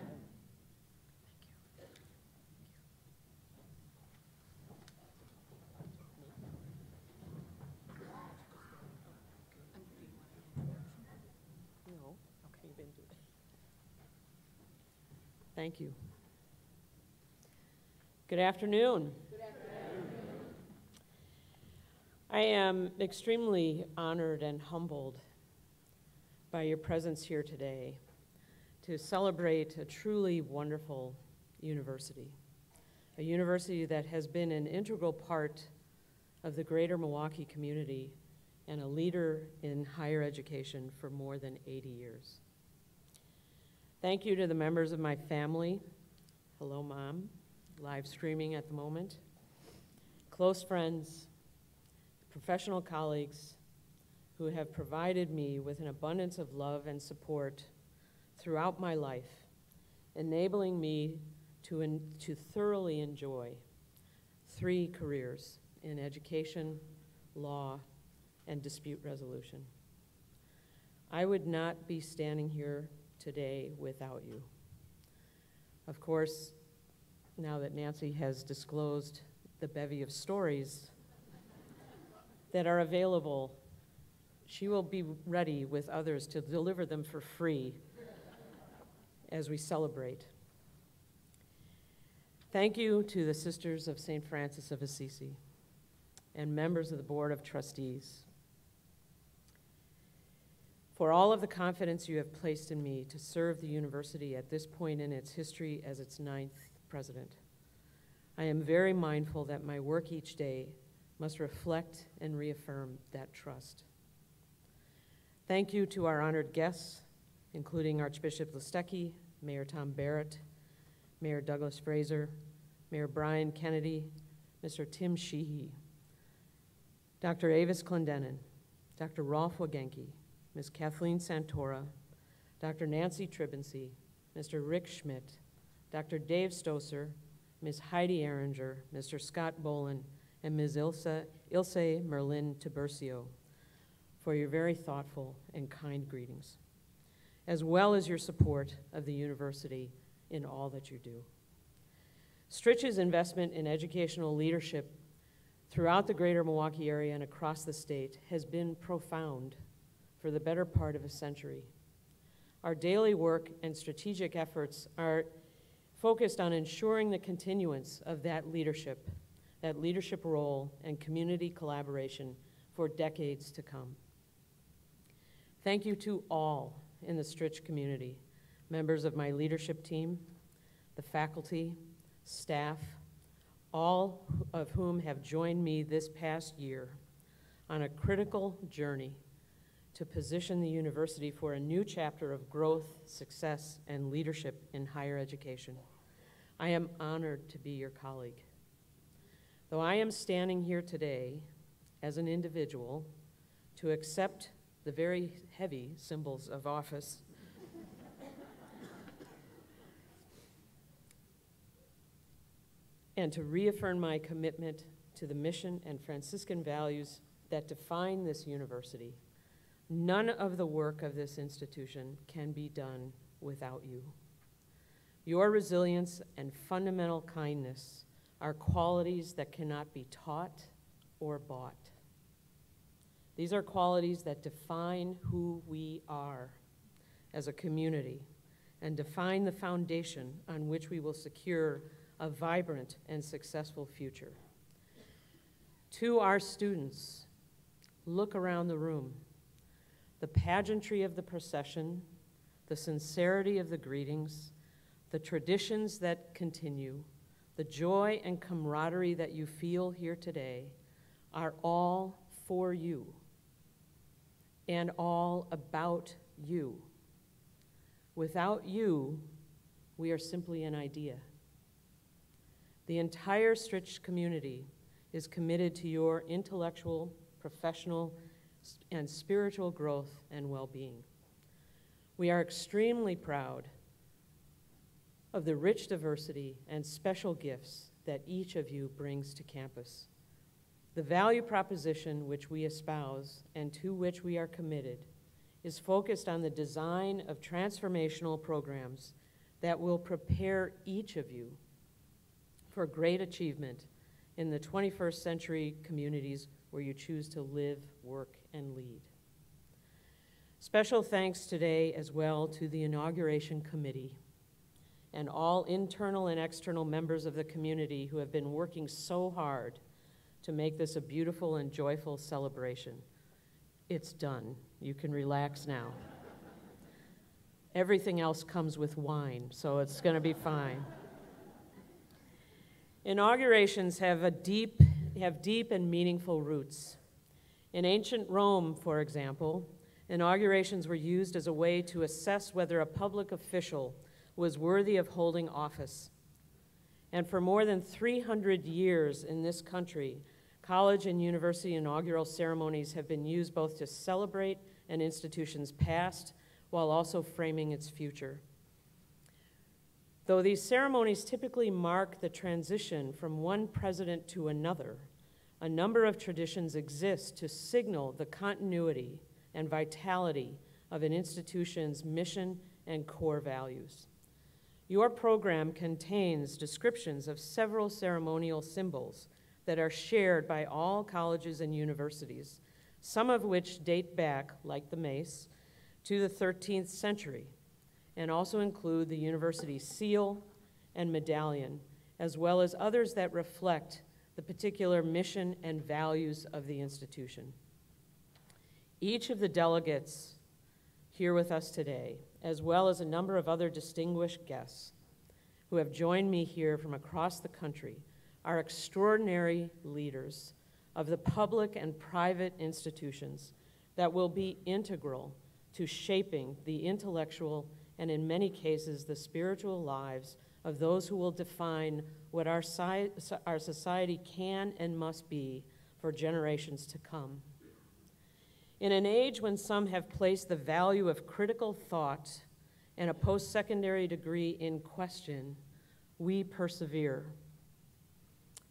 Thank you. Good afternoon. Good afternoon. I am extremely honored and humbled by your presence here today to celebrate a truly wonderful university, a university that has been an integral part of the greater Milwaukee community and a leader in higher education for more than 80 years. Thank you to the members of my family. Hello, Mom, live streaming at the moment. Close friends, professional colleagues who have provided me with an abundance of love and support throughout my life, enabling me to thoroughly enjoy 3 careers in education, law, and dispute resolution. I would not be standing here today without you. Of course, now that Nancy has disclosed the bevy of stories that are available, she will be ready with others to deliver them for free as we celebrate. Thank you to the Sisters of St. Francis of Assisi and members of the Board of Trustees for all of the confidence you have placed in me to serve the university at this point in its history as its 9th president. I am very mindful that my work each day must reflect and reaffirm that trust. Thank you to our honored guests, including Archbishop Listecki, Mayor Tom Barrett, Mayor Douglas Fraser, Mayor Brian Kennedy, Mr. Tim Sheehy, Dr. Avis Clendenin, Dr. Rolf Wagenke, Ms. Kathleen Santora, Dr. Nancy Tribensey, Mr. Rick Schmidt, Dr. Dave Stoser, Ms. Heidi Ehringer, Mr. Scott Bolin, and Ms. Ilse Merlin Tiburcio for your very thoughtful and kind greetings, as well as your support of the university in all that you do. Stritch's investment in educational leadership throughout the greater Milwaukee area and across the state has been profound for the better part of a century. Our daily work and strategic efforts are focused on ensuring the continuance of that leadership role and community collaboration for decades to come. Thank you to all in the Stritch community, members of my leadership team, the faculty, staff, all of whom have joined me this past year on a critical journey to position the university for a new chapter of growth, success, and leadership in higher education. I am honored to be your colleague. Though I am standing here today as an individual to accept the very heavy symbols of office and to reaffirm my commitment to the mission and Franciscan values that define this university, none of the work of this institution can be done without you. Your resilience and fundamental kindness are qualities that cannot be taught or bought. These are qualities that define who we are as a community and define the foundation on which we will secure a vibrant and successful future. To our students, look around the room. The pageantry of the procession, the sincerity of the greetings, the traditions that continue, the joy and camaraderie that you feel here today are all for you and all about you. Without you, we are simply an idea. The entire Stritch community is committed to your intellectual, professional, and spiritual growth and well-being. We are extremely proud of the rich diversity and special gifts that each of you brings to campus. The value proposition which we espouse and to which we are committed is focused on the design of transformational programs that will prepare each of you for great achievement in the 21st century communities where you choose to live, work, and lead. Special thanks today as well to the Inauguration Committee and all internal and external members of the community who have been working so hard to make this a beautiful and joyful celebration. It's done. You can relax now. Everything else comes with wine, so it's going to be fine. Inaugurations have deep and meaningful roots. In ancient Rome, for example, inaugurations were used as a way to assess whether a public official was worthy of holding office. And for more than 300 years in this country, college and university inaugural ceremonies have been used both to celebrate an institution's past while also framing its future. Though these ceremonies typically mark the transition from one president to another, a number of traditions exist to signal the continuity and vitality of an institution's mission and core values. Your program contains descriptions of several ceremonial symbols that are shared by all colleges and universities, some of which date back, like the mace, to the 13th century, and also include the university's seal and medallion, as well as others that reflect the particular mission and values of the institution. Each of the delegates here with us today, as well as a number of other distinguished guests who have joined me here from across the country, are extraordinary leaders of the public and private institutions that will be integral to shaping the intellectual and, in many cases, the spiritual lives of those who will define what our society can and must be for generations to come. In an age when some have placed the value of critical thought and a post-secondary degree in question, we persevere,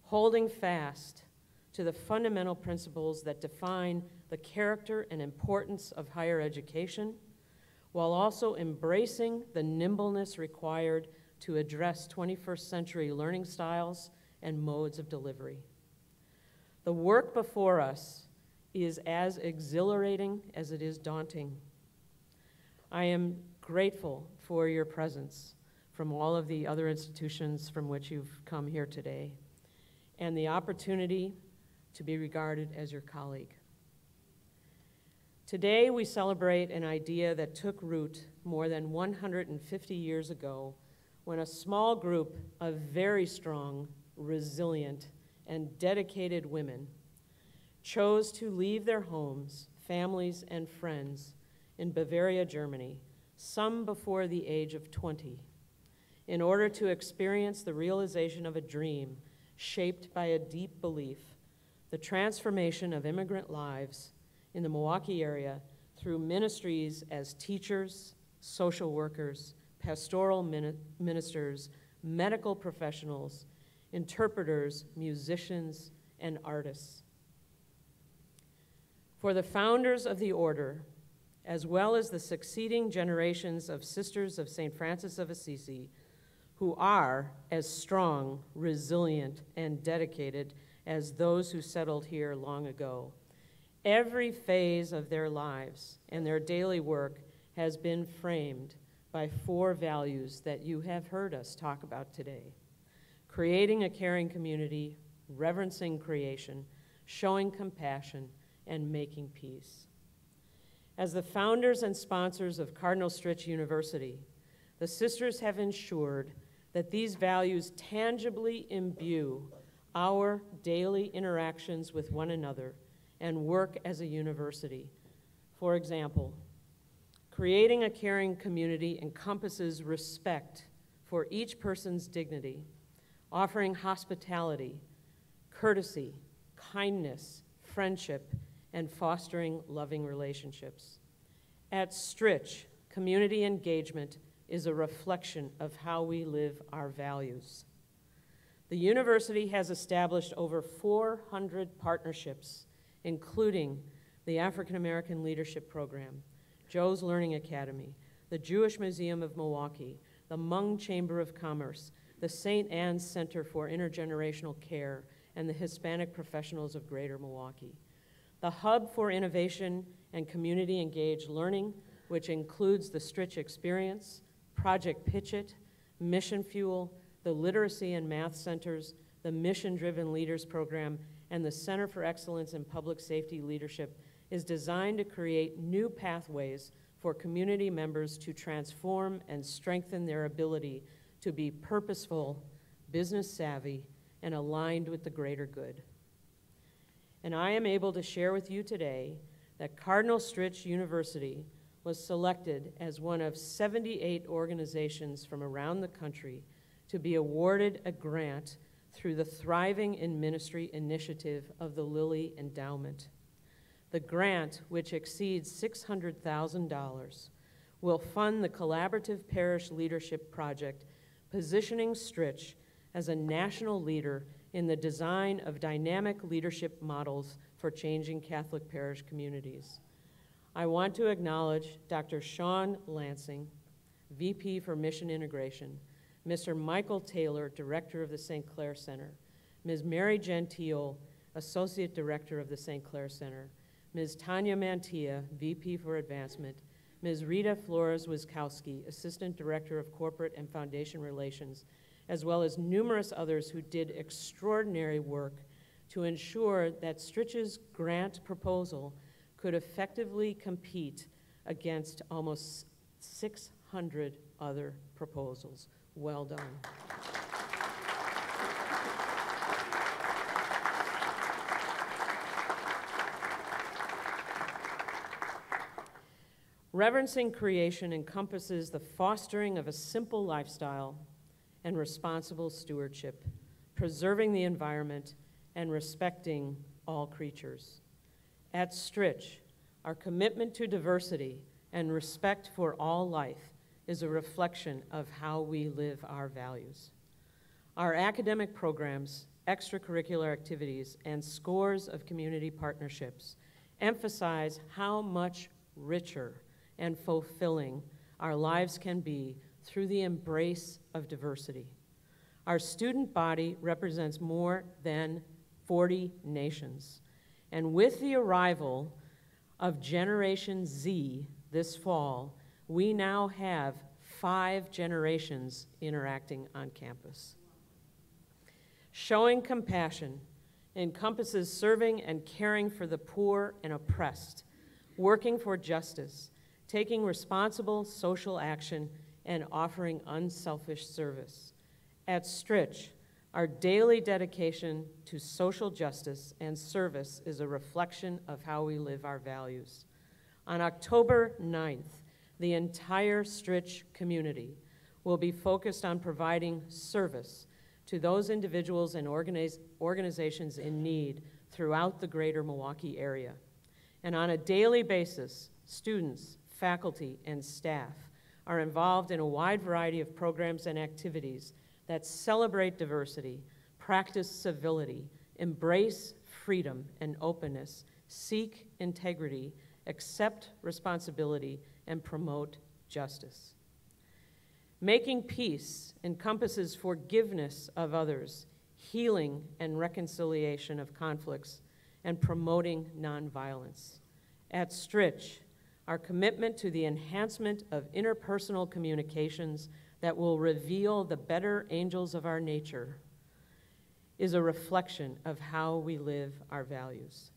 holding fast to the fundamental principles that define the character and importance of higher education, while also embracing the nimbleness required to address 21st century learning styles and modes of delivery. The work before us is as exhilarating as it is daunting. I am grateful for your presence from all of the other institutions from which you've come here today, and the opportunity to be regarded as your colleague. Today, we celebrate an idea that took root more than 150 years ago when a small group of very strong, resilient, and dedicated women chose to leave their homes, families, and friends in Bavaria, Germany, some before the age of 20, in order to experience the realization of a dream shaped by a deep belief, the transformation of immigrant lives in the Milwaukee area through ministries as teachers, social workers, pastoral ministers, medical professionals, interpreters, musicians, and artists. For the founders of the order, as well as the succeeding generations of Sisters of St. Francis of Assisi, who are as strong, resilient, and dedicated as those who settled here long ago, every phase of their lives and their daily work has been framed by 4 values that you have heard us talk about today: creating a caring community, reverencing creation, showing compassion, and making peace. As the founders and sponsors of Cardinal Stritch University, the sisters have ensured that these values tangibly imbue our daily interactions with one another and work as a university. For example, creating a caring community encompasses respect for each person's dignity, offering hospitality, courtesy, kindness, friendship, and fostering loving relationships. At Stritch, community engagement is a reflection of how we live our values. The university has established over 400 partnerships, including the African American Leadership Program, Joe's Learning Academy, the Jewish Museum of Milwaukee, the Hmong Chamber of Commerce, the St. Anne's Center for Intergenerational Care, and the Hispanic Professionals of Greater Milwaukee. The Hub for Innovation and Community Engaged Learning, which includes the Stritch Experience, Project Pitch It, Mission Fuel, the Literacy and Math Centers, the Mission-Driven Leaders Program, and the Center for Excellence in Public Safety Leadership is designed to create new pathways for community members to transform and strengthen their ability to be purposeful, business savvy, and aligned with the greater good. And I am able to share with you today that Cardinal Stritch University was selected as one of 78 organizations from around the country to be awarded a grant through the Thriving in Ministry initiative of the Lilly Endowment. The grant, which exceeds $600,000, will fund the collaborative parish leadership project positioning Stritch as a national leader in the design of dynamic leadership models for changing Catholic parish communities. I want to acknowledge Dr. Sean Lansing, VP for Mission Integration, Mr. Michael Taylor, Director of the St. Clair Center, Ms. Mary Gentile, Associate Director of the St. Clair Center, Ms. Tanya Mantilla, VP for Advancement, Ms. Rita Flores-Wiskowski, Assistant Director of Corporate and Foundation Relations, as well as numerous others who did extraordinary work to ensure that Stritch's grant proposal could effectively compete against almost 600 other proposals. Well done. Reverencing creation encompasses the fostering of a simple lifestyle and responsible stewardship, preserving the environment and respecting all creatures. At Stritch, our commitment to diversity and respect for all life is a reflection of how we live our values. Our academic programs, extracurricular activities, and scores of community partnerships emphasize how much richer and fulfilling our lives can be through the embrace of diversity. Our student body represents more than 40 nations, and with the arrival of Generation Z this fall, we now have 5 generations interacting on campus. Showing compassion encompasses serving and caring for the poor and oppressed, working for justice, taking responsible social action, and offering unselfish service. At Stritch, our daily dedication to social justice and service is a reflection of how we live our values. On October 9th, the entire Stritch community will be focused on providing service to those individuals and organizations in need throughout the greater Milwaukee area. And on a daily basis, students, faculty, and staff are involved in a wide variety of programs and activities that celebrate diversity, practice civility, embrace freedom and openness, seek integrity, accept responsibility, and promote justice. Making peace encompasses forgiveness of others, healing and reconciliation of conflicts, and promoting nonviolence. At Stritch, our commitment to the enhancement of interpersonal communications that will reveal the better angels of our nature is a reflection of how we live our values.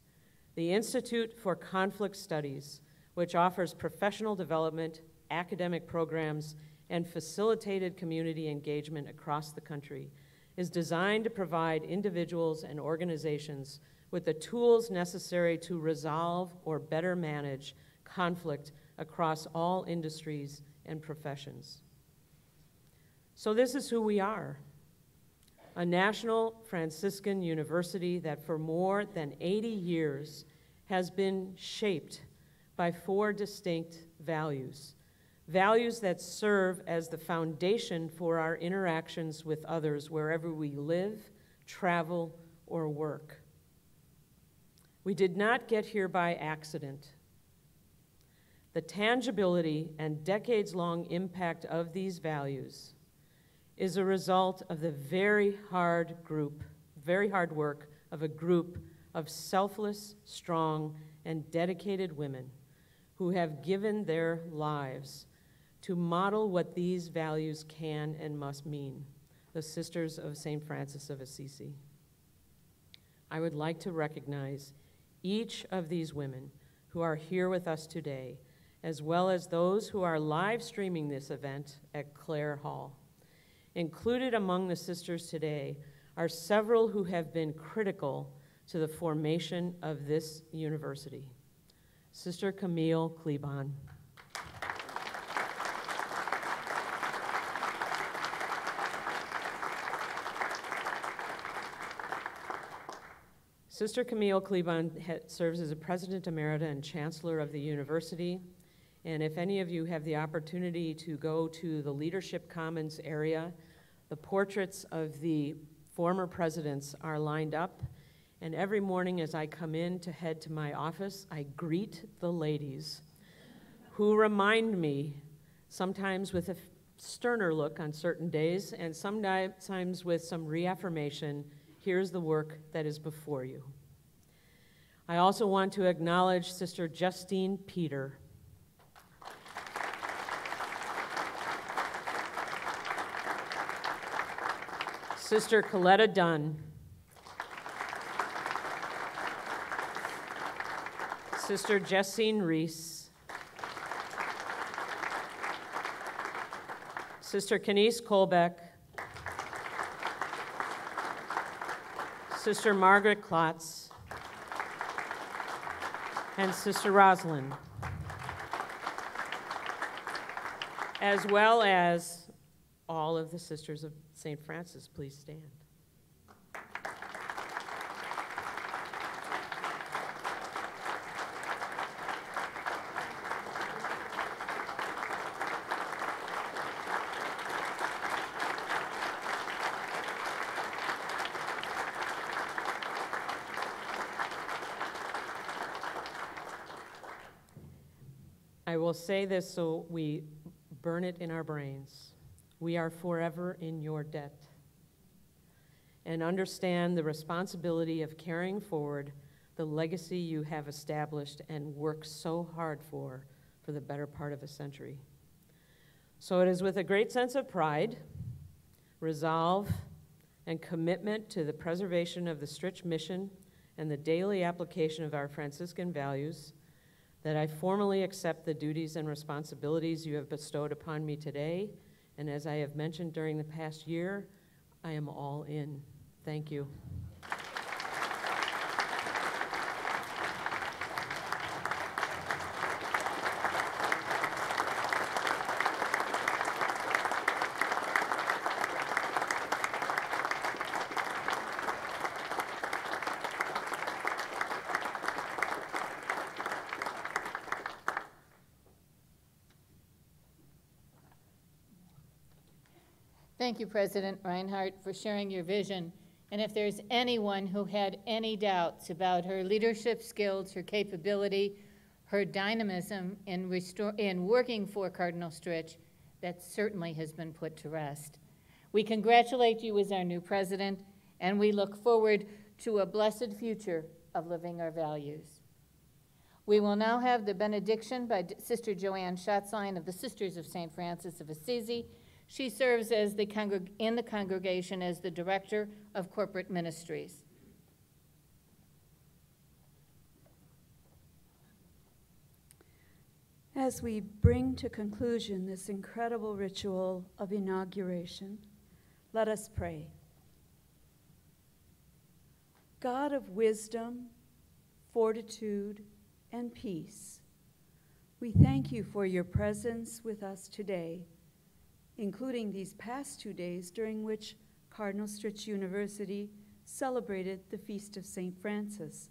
The Institute for Conflict Studies, which offers professional development, academic programs, and facilitated community engagement across the country, is designed to provide individuals and organizations with the tools necessary to resolve or better manage conflict across all industries and professions. So this is who we are, a national Franciscan university that for more than 80 years has been shaped by 4 distinct values, values that serve as the foundation for our interactions with others wherever we live, travel, or work. We did not get here by accident. The tangibility and decades-long impact of these values is a result of the very hard work of a group of selfless, strong, and dedicated women who have given their lives to model what these values can and must mean, the Sisters of St. Francis of Assisi. I would like to recognize each of these women who are here with us today, as well as those who are live streaming this event at Clare Hall. Included among the sisters today are several who have been critical to the formation of this university. Sister Camille Klebon. Sister Camille Klebon serves as a President Emerita and Chancellor of the university. And if any of you have the opportunity to go to the Leadership Commons area The portraits of the former presidents are lined up, and every morning as I come in to head to my office, I greet the ladies who remind me, sometimes with a sterner look on certain days, and sometimes with some reaffirmation, here's the work that is before you. I also want to acknowledge Sister Justine Peter. Sister Coletta Dunn. Sister Jessine Reese. Sister Kenise Colbeck. Sister Margaret Klotz. And Sister Rosalind. As well as all of the Sisters of St. Francis. Please stand. I will say this so we burn it in our brains. We are forever in your debt. And understand the responsibility of carrying forward the legacy you have established and worked so hard for the better part of a century. So it is with a great sense of pride, resolve, and commitment to the preservation of the Stritch mission and the daily application of our Franciscan values that I formally accept the duties and responsibilities you have bestowed upon me today. And as I have mentioned during the past year, I am all in. Thank you. Thank you, President Rinehart, for sharing your vision. And if there's anyone who had any doubts about her leadership skills, her capability, her dynamism in working for Cardinal Stritch, that certainly has been put to rest. We congratulate you as our new president, and we look forward to a blessed future of living our values. We will now have the benediction by Sister Joanne Schatzline of the Sisters of St. Francis of Assisi. She serves as in the congregation as the Director of Corporate Ministries. As we bring to conclusion this incredible ritual of inauguration, let us pray. God of wisdom, fortitude, and peace, we thank you for your presence with us today, including these past 2 days during which Cardinal Stritch University celebrated the Feast of St. Francis,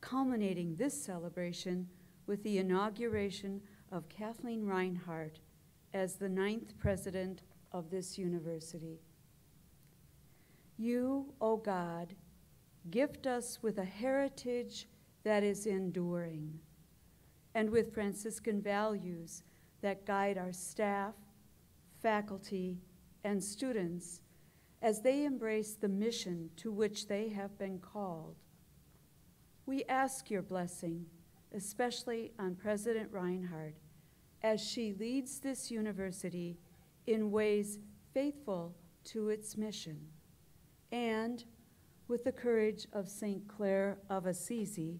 culminating this celebration with the inauguration of Kathleen Rinehart as the 9th president of this university. You, O God, gift us with a heritage that is enduring, and with Franciscan values that guide our staff, faculty, and students as they embrace the mission to which they have been called. We ask your blessing, especially on President Rinehart, as she leads this university in ways faithful to its mission, and with the courage of St. Clare of Assisi,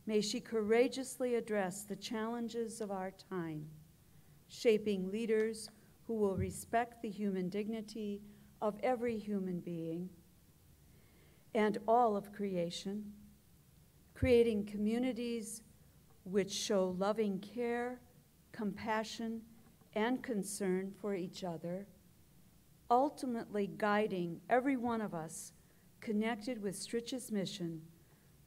may she courageously address the challenges of our time, shaping leaders who will respect the human dignity of every human being and all of creation, creating communities which show loving care, compassion, and concern for each other, ultimately guiding every one of us connected with Stritch's mission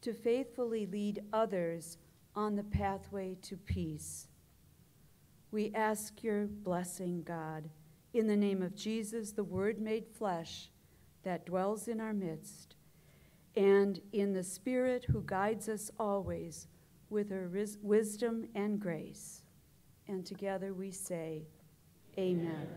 to faithfully lead others on the pathway to peace. We ask your blessing, God, in the name of Jesus, the Word made flesh, that dwells in our midst, and in the Spirit who guides us always with her wisdom and grace. And together we say, Amen.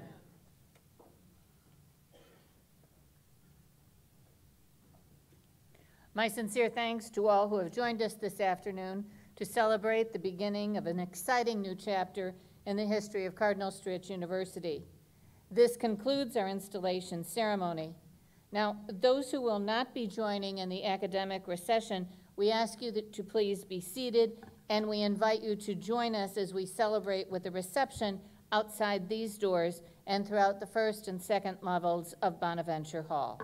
My sincere thanks to all who have joined us this afternoon to celebrate the beginning of an exciting new chapter in the history of Cardinal Stritch University. This concludes our installation ceremony. Now, those who will not be joining in the academic recession, we ask you to please be seated, and we invite you to join us as we celebrate with a reception outside these doors and throughout the first and second levels of Bonaventure Hall.